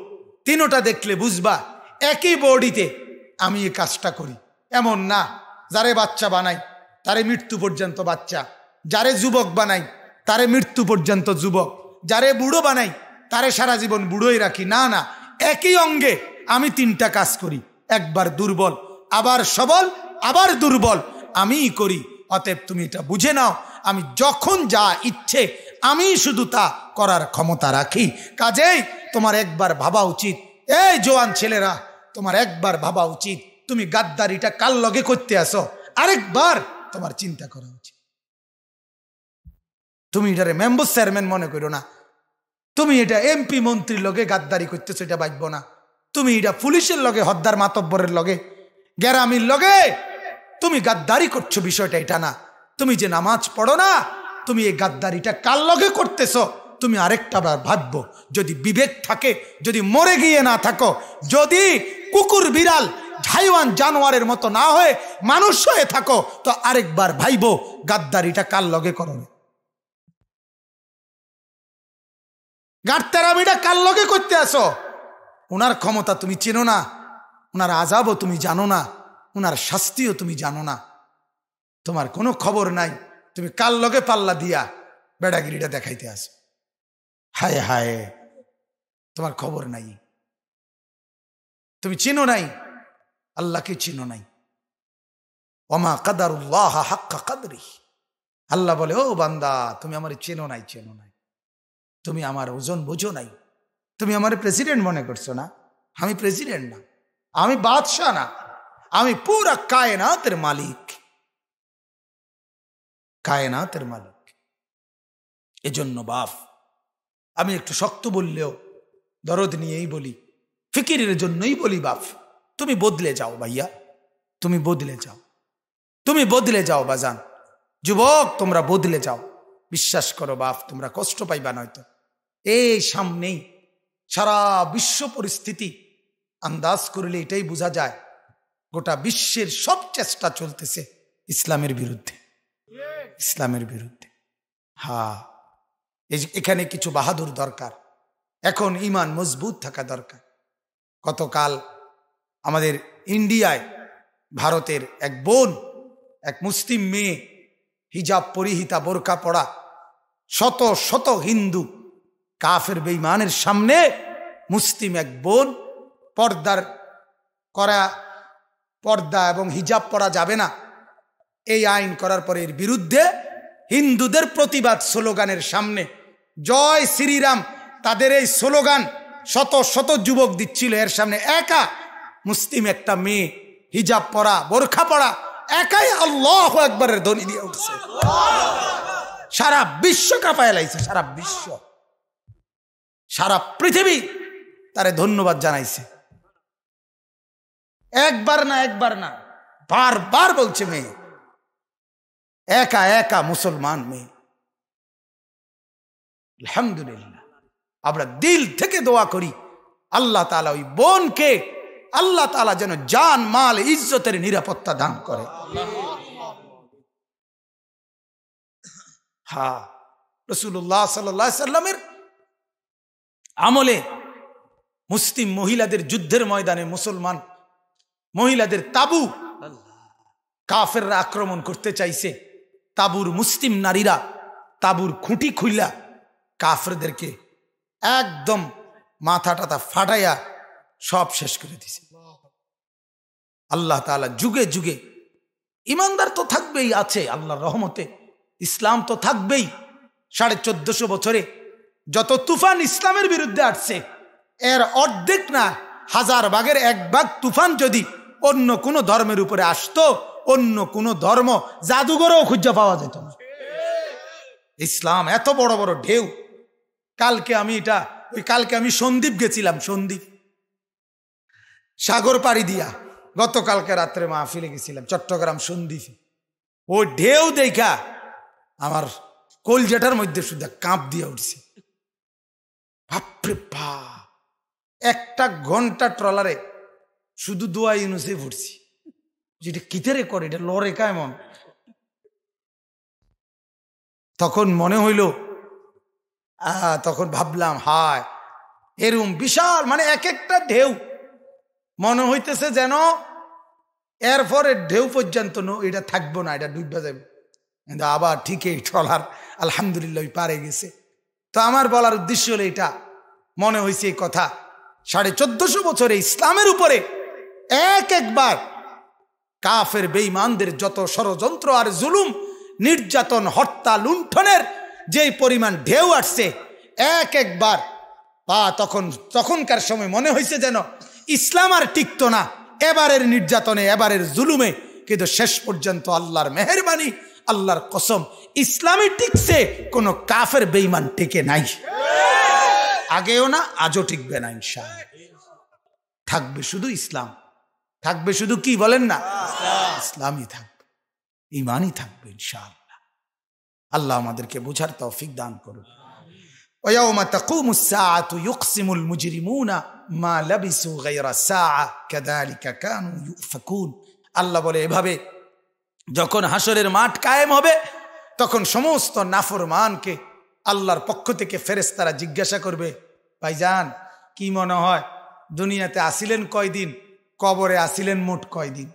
তিনোটা দেখলে বুঝবা একই বডিতে আমি এই কাজটা করি। এমন না যারে বাচ্চা বানাই তারে মৃত্যু পর্যন্ত বাচ্চা, যারে যুবক বানাই তারে মৃত্যু পর্যন্ত যুবক, যারে বুড়ো বানাই তারে সারা জীবন বুড়োই রাখি। না না, একই অঙ্গে আমি 3টা কাজ করি, একবার দুর্বল, আবার সবল, আবার দুর্বল, আমিই করি। অতএব তুমি এটা বুঝে নাও, আমি যখন যা ইচ্ছে আমি শুধু তা করার ক্ষমতা রাখি। কাজেই তোমার একবার ভাবা উচিত, এই জওয়ান ছেলেরা, তোমার একবার ভাবা উচিত, তুমি গাদ্দারিটা কার লগে করতে আসো, আরেকবার তোমার চিন্তা করা উচিত। তুমি এটারে মেম্বার চেয়ারম্যান মনে করো না, তুমি এটা এমপি মন্ত্রীর লগে গাদ্দারি করতেছো, এটা ভাবব না। তুমি এটা পুলিশের লগে, হদ্দার মাতব্বরের লগে, গ্যারামির লগে তুমি গাদ্দারি করছো, বিষয়টা এটা না। তুমি যে নামাজ পড়ো না, তুমি এই গাদ্দারিটা কার লগে করতেছো, তুমি আরেকটা বার ভাববো। যদি বিবেক থাকে, যদি মরে গিয়ে না থাকো, যদি কুকুর বিড়াল হাইওয়ান জানোয়ারের মতো না হয়ে মানুষ হয়ে থাকো, তো আরেকবার ভাইবো গাদ্দারিটা কার লগে করো, গাদ্দারামিটা কার লগে করতে আসো। ওনার ক্ষমতা তুমি চেনো না, ওনার আযাবও তুমি জানো না, ওনার শাস্তিও তুমি জানো না, তোমার কোনো খবর নাই। তুমি কার লগে পাল্লা দিয়া বেড়াগিরিটা দেখাইতে আসো। হায় হায়, তোমার খবর নাই, তুমি চিনো নাই, আল্লাহকে চিনো নাই। ওমা কাদারুল্লাহ হাক্কা কাদরিহি, আল্লাহ বলে, ও বান্দা, তুমি আমার চেনো নাই, চেনো নাই, তুমি আমার ওজন বুঝো নাই। তুমি আমার প্রেসিডেন্ট মনে করছো না? আমি প্রেসিডেন্ট না, আমি বাদশাহ না, আমি পুরা কায়নাতের মালিক, কায়নাতের মালিক। এজন্য বাপ, আমি একটু শক্ত বললেও দরদ নিয়েই বলি, ফিকিরের জন্যই বলি, বাপ তুমি বদলে যাও ভাইয়া, তুমি বদলে যাও, তুমি বদলে যাও বাজান। যুবক তোমরা বদলে যাও, বিশ্বাস করো বাপ, তোমরা কষ্ট পাইবা নয়তো। এই সামনেই সারা বিশ্ব পরিস্থিতি আন্দাজ করলে এটাই বোঝা যায়, গোটা বিশ্বের সব চেষ্টা চলতেছে ইসলামের বিরুদ্ধে, ইসলামের বিরুদ্ধে। হ্যাঁ, এখানে কিছু বাহাদুর দরকার, এখন ঈমান মজবুত থাকা দরকার। গতকাল আমাদের ইন্ডিয়ায় ভারতের এক বোন, এক মুসলিম মেয়ে, হিজাব পরিহিতা, বোরকা পড়া, শত শত হিন্দু কাফের বেঈমানের সামনে মুসলিম এক বোন পর্দা এবং হিজাব পরা যাবে না, এই আইন করার পরে এর বিরুদ্ধে হিন্দুদের প্রতিবাদ স্লোগানের সামনে, জয় শ্রীরাম, তাদের এই স্লোগান শত শত যুবক দিচ্ছিল, এর সামনে একা মুসলিম একটা মেয়ে, হিজাব পরা, বোরখা পরা, একাই আল্লাহু আকবারের ধ্বনি দিয়ে উঠছে। সারা বিশ্ব কাঁপায় লাইছে, সারা বিশ্ব, সারা পৃথিবী তারে ধন্যবাদ জানাইছে। একবার না, বারবার বলছে মেয়ে, একা একা মুসলমান মেয়ে। আলহামদুলিল্লাহ, আমরা দিল থেকে দোয়া করি আল্লাহ তাআলা ওই বোনকে, আল্লাহ তাআলা যেন জান মাল ইজ্জতের নিরাপত্তা দান করে। হ্যাঁ, রাসূলুল্লাহ সাল্লাল্লাহু আলাইহি সাল্লামের আমলে মুসলিম মহিলাদের যুদ্ধের ময়দানে মুসলমান মহিলাদের তাবু কাফেররা আক্রমণ করতে চাইছে। তাবুর মুসলিম নারীরা তাবুর খুঁটি খুইলা কাফেরদেরকে একদম মাথা টাথা ফাটাইয়া সব শেষ করে দিছে। আল্লাহ তাআলা যুগে যুগে, ইমানদার তো থাকবেই, আছে আল্লাহর রহমতে, ইসলাম তো থাকবেই। 1450 বছরে যত তুফান ইসলামের বিরুদ্ধে আসছে, এর অর্ধেক না 1000 ভাগের 1 ভাগ তুফান যদি অন্য কোনো ধর্মের উপরে আসতো, অন্য কোনো ধর্ম জাদুঘরেও খুঁজে পাওয়া যেত না। ইসলাম এত বড় বড় ঢেউ। কালকে আমি সন্দ্বীপ গেছিলাম, সন্দ্বীপ সাগর পাড়ি দিয়া, গতকালকে রাত্রে মাহফিলে গেছিলাম চট্টগ্রাম সন্দ্বীপে। ও ঢেউ দেখা আমার কলজাটার মধ্যে শুধু কাঁপ দিয়ে উঠছে। বাপরে বাপ, 1 ঘন্টা ট্রলারে শুধু দোয়া ইউনুসে ফুটছি, যেটা কিতেরে করে, এটা লড়ে কেমন। তখন মনে হইল, তখন ভাবলাম, হায় এরম বিশাল, মানে এক একটা ঢেউ মনে হইতেছে যেন এরপরে ঢেউ পর্যন্ত এটা থাকবো না, এটা ডুববে যাবে। কিন্তু আবার ঠিকই ট্রলার আলহামদুলিল্লাহ পারে গেছে। তো আমার বলার উদ্দেশ্য হলো এটা, মনে হয়েছে এই কথা 1450 বছরে ইসলামের উপরে একবার কাফের বেঈমানদের যত ষড়যন্ত্র আর জুলুম, নির্যাতন, হত্যা, লুণ্ঠনের যেই পরিমাণ ঢেউ আসছে একবার, তখনকার সময় মনে হয়েছে যেন ইসলাম আর টিকতো না এবারের নির্যাতনে, এবারের জুলুমে। কিন্তু শেষ পর্যন্ত আল্লাহর মেহেরবানি, আল্লাহর কসম, ইসলামই টিকছে, কোনো কাফের বেঈমান টিকে নাই, আগেও না, আজও টিকবে না। ইনশাআল্লাহ থাকবে শুধু ইসলাম, থাকবে শুধু কি বলেন না, ইসলামই থাকবে, ঈমানই থাকবে ইনশাআল্লাহ। আল্লাহ আমাদেরকে বুঝার তৌফিক দান করুন। ওয়ায়াউমা তাকুমুস সাআতু ইউকসিমুল মুজরিমুনা মা লাবিসু গায়রা সাআ কাযালিকা কানু ইউফাকুন। আল্লাহ বলে, এভাবে যখন হাসরের মাঠ কায়েম হবে, তখন সমস্ত নাফরমানকে আল্লাহর পক্ষ থেকে ফেরেশতারা জিজ্ঞাসা করবে, ভাইজান কি মনে হয় দুনিয়াতে আসিলেন কয়দিন, কবরে আসিলেন মোট কয়দিন?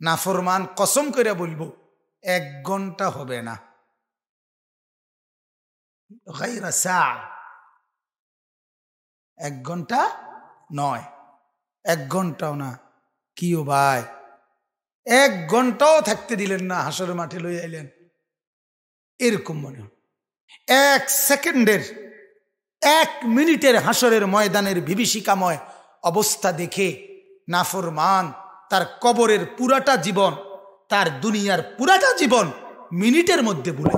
নাফরমান কসম করে বলবো 1 ঘন্টা হবে না, গায়রা সাআ, 1 ঘন্টা নয়, 1 ঘন্টাও না। কিও ভাই, 1 ঘন্টাও থাকতে দিলেন না, হাসরের মাঠে লই আইলেন, এরকম মনে হয়। 1 সেকেন্ডের, 1 মিনিটের হাসরের ময়দানের বিভীষিকাময় অবস্থা দেখে নাফরমান তার কবরের পুরাটা জীবন, তার দুনিয়ার পুরাটা জীবন মিনিটের মধ্যে ভুলে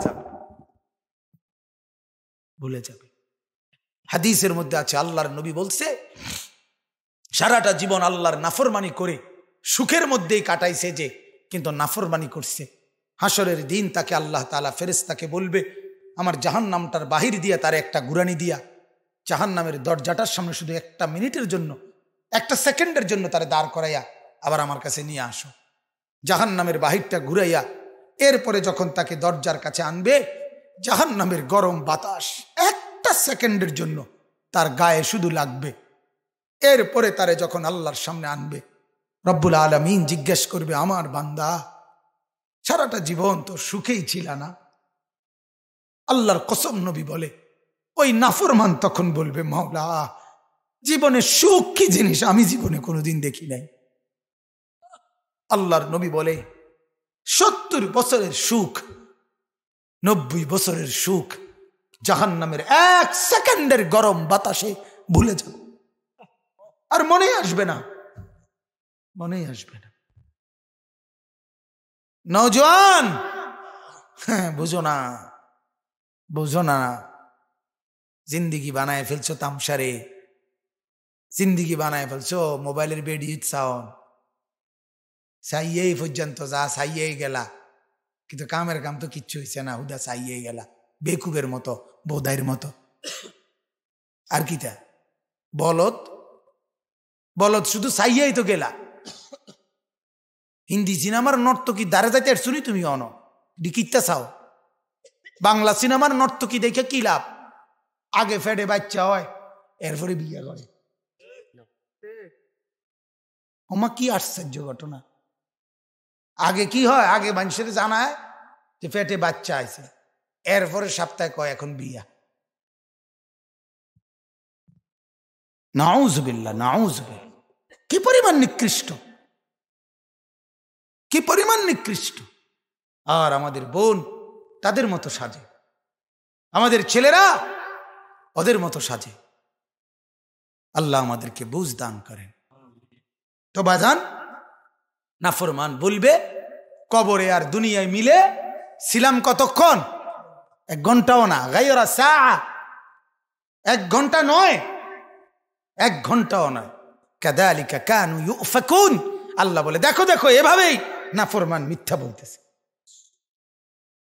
যাবে। হাদিসের মধ্যে আছে, আল্লাহর নবী বলছে, সারাটা জীবন আল্লাহর নাফরমানি করে সুখের মধ্যেই কাটাইছে যে, কিন্তু নাফরমানি করছে, হাসরের দিন তাকে আল্লাহ তাআলা ফেরেশতাকে বলবে, আমার জাহান্নামটার বাহির দিয়া তার একটা গুরানি দিয়া জাহান্নামের দরজাটার সামনে শুধু 1 মিনিটের জন্য, 1 সেকেন্ডের জন্য তারে দাঁড় করাইয়া আবার আমার কাছে নিয়ে আসো। জাহান্নামের বাহিরটা ঘুরাইয়া এরপরে যখন তাকে দরজার কাছে আনবে, জাহান্নামের গরম বাতাস 1 সেকেন্ডের জন্য তার গায়ে শুধু লাগবে। এরপরে তারে যখন আল্লাহর সামনে আনবে, রব্বুল আলামিন জিজ্ঞেস করবে, আমার বান্দা সারাটা জীবন তো সুখেই ছিল না? আল্লাহর কসম, নবী বলে, ওই নাফরমান তখন বলবে, মাওলা জীবনে সুখ কি জিনিস আমি জীবনে কোনোদিন দেখি নাই। আল্লাহর নবী বলে, 70 বছরের সুখ, 90 বছরের সুখ জাহান্নামের 1 সেকেন্ডের গরম বাতাসে ভুলে যাবে, আর মনেই আসবে না, মনেই আসবে না। নওজোয়ান, বুঝো না, বুঝো না, জিন্দিগি বানায় ফেলছো তামসারে, জিন্দিগি বানায় ফেলছো মোবাইলের বেডিট সাউন্ড, চাইয়েই পর্যন্ত যা চাইয়েই গেলা, কিন্তু কামের কাম তো কিচ্ছু হয়েছে না, হুদা চাইয়েই গেলা বেকুবের মতো, বোধাইয়ের মতো। আর কিটা বলদ, বলদ শুধু চাইয়েই তো গেলা। হিন্দি সিনেমার নর্তকী দাঁড়ে যাইতে শুনি তুমি অন ডিকিতে চাও, বাংলা সিনেমার নর্তকী দেখে কি লাভ? আগে ফেডে বাচ্চা হয়, এরপরে বিয়ে করে। ওমা কি আশ্চর্য ঘটনা! আগে কি হয়? আগে মানুষের জানায় যে পেটে বাচ্চা আছে, এরপরে সপ্তাহে কয় এখন বিয়া। নাউজুবিল্লাহ, নাউজুবিল্লাহ। কি পরিমাণ নিকৃষ্ট, কি পরিমাণ নিকৃষ্ট! আর আমাদের বোন তাদের মতো সাজে, আমাদের ছেলেরা ওদের মতো সাজে। আল্লাহ আমাদেরকে বুঝ দান করেন। তো বাজান, নাফরমান বলবে কবরে আর দুনিয়ায় মিলে ছিলাম কতক্ষণ? 1 ঘন্টাও না, গায়রা সা, 1 ঘন্টা নয়, 1 ঘন্টাও নয়। কাযালিকা কানু ইউফাকুন, আল্লাহ বলে দেখো দেখো, এভাবেই নাফরমান মিথ্যা বলতেছে।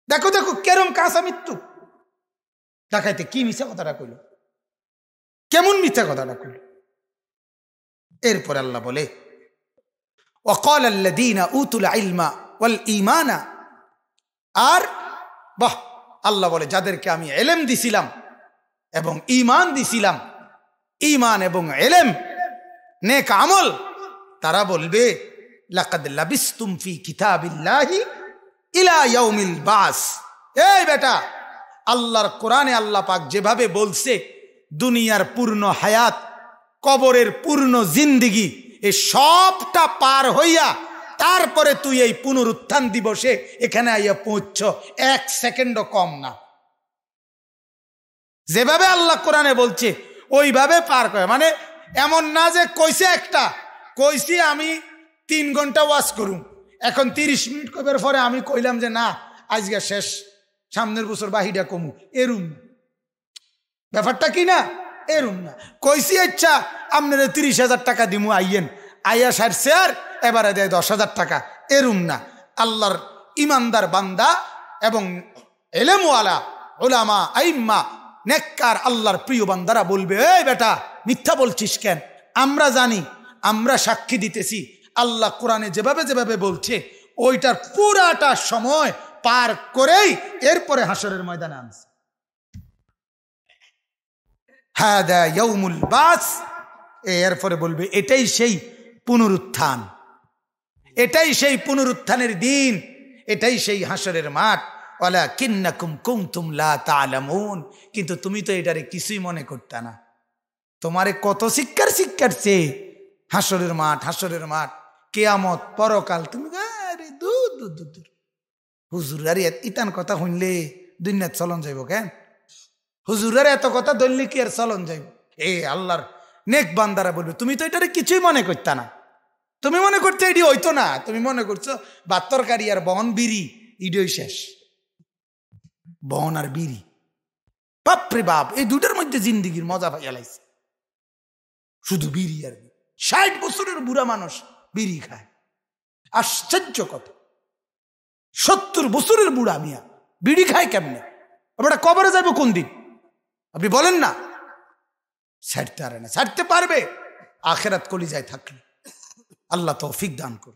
দেখো দেখো কেরম কাঁচা মৃত্যু। দেখাইতে কি মিথ্যা কথাটা কইল, কেমন মিথ্যা কথাটা কইল। এরপর আল্লাহ বলে ওয়াকাল আল্লাযীনা উতুল ইলমা ওয়াল ঈমানা, আর বাহ, আল্লাহ বলে যাদেরকে আমি ইলম দিছিলাম এবং ঈমান দিছিলাম, ঈমান এবং ইলম, নেক আমল, তারা বলবে লাকাদ লাবিসতুম ফি কিতাবিল্লাহি ইলা ইয়াউমিল বাস। এই বেটা, আল্লাহর কোরআনে আল্লাহ পাক যেভাবে বলছে দুনিয়ার পূর্ণ হায়াত, কবরের পূর্ণ জিন্দিগি, এই সবটা পার হইয়া তারপরে তুই এই পুনরুত্থান দিবসে এখানে আইয়া পৌঁছছ, 1 সেকেন্ডও কম না। যেভাবে আল্লাহ কোরআনে বলছে ওইভাবে পার করে, মানে এমন না যে কইছে একটা, কইছি আমি 3 ঘন্টা ওয়াজ করুম, এখন 30 মিনিট কবের পরে আমি কইলাম যে না আজকে শেষ, সামনের বছর বাহিটা কমু, এরুম ব্যাপারটা কি না, এরুম না। কইছি আচ্ছা আপনারা 30,000 টাকা দিমু, আইয়েন, আইয়া সারছে আর এবারে দেয় 10,000 টাকা, এরুম না। আল্লাহর ইমানদার বান্দা এবং এলেমওয়ালা উলামা আইম্মা নেককার আল্লাহর প্রিয় বান্দারা বলবে এই বেটা মিথ্যা বলছিস কেন? আমরা জানি, আমরা সাক্ষী দিতেছি, আল্লাহ কোরআনে যেভাবে যেভাবে বলছে ওইটার পুরাটা সময় পার করেই এরপরে হাসরের ময়দানে আনছে। হাদা ইয়াউমুল বাস, এরপরে বলবে এটাই সেই পুনরুত্থান, এটাই সেই পুনরুত্থানের দিন, এটাই সেই হাসরের মাঠ। ওয়ালাকিন্নাকুম কুনতুম লা তা'লামুন, কিন্তু তুমি তো এটারে কিছুই মনে করতে না। তোমারে কত শিক্ষার্থী হাসরের মাঠ, হাসরের মাঠ, কিয়ামত, পরকাল, তুমি আরে দূর দূর দূর দূর। হুজুর আর ইতান কথা শুনলে দুনিয়াত চলন যাইব কেন? হুজুরের এত কথা ধরলে কি আর চলন যাইব? এই আল্লাহর নেক বান্দারা বলবে তুমি তো এটারে কিছুই মনে করতে না, তুমি মনে করছো এটি হইতো না, তুমি মনে করছো ভাত তরকারি আর বহন বিড়ি, ইডিও শেষ। বহন আর বিড়ি, বাপরে বাপ, এই দুটার মধ্যে জিন্দিগির মজা পাইয়ালাইছে, শুধু বিড়ি আর বিড়ি। 60 বছরের বুড়া মানুষ বিড়ি খায়, আশ্চর্য কথা। 70 বছরের বুড়া মিয়া বিড়ি খায় কেমনে? আমরা কবরে যাবো কোন দিন আপনি বলেন না? ছাড়তে পারে না, ছাড়তে পারবে আখেরাত কলিজায় থাকলে। আল্লাহ তৌফিক দান করুন।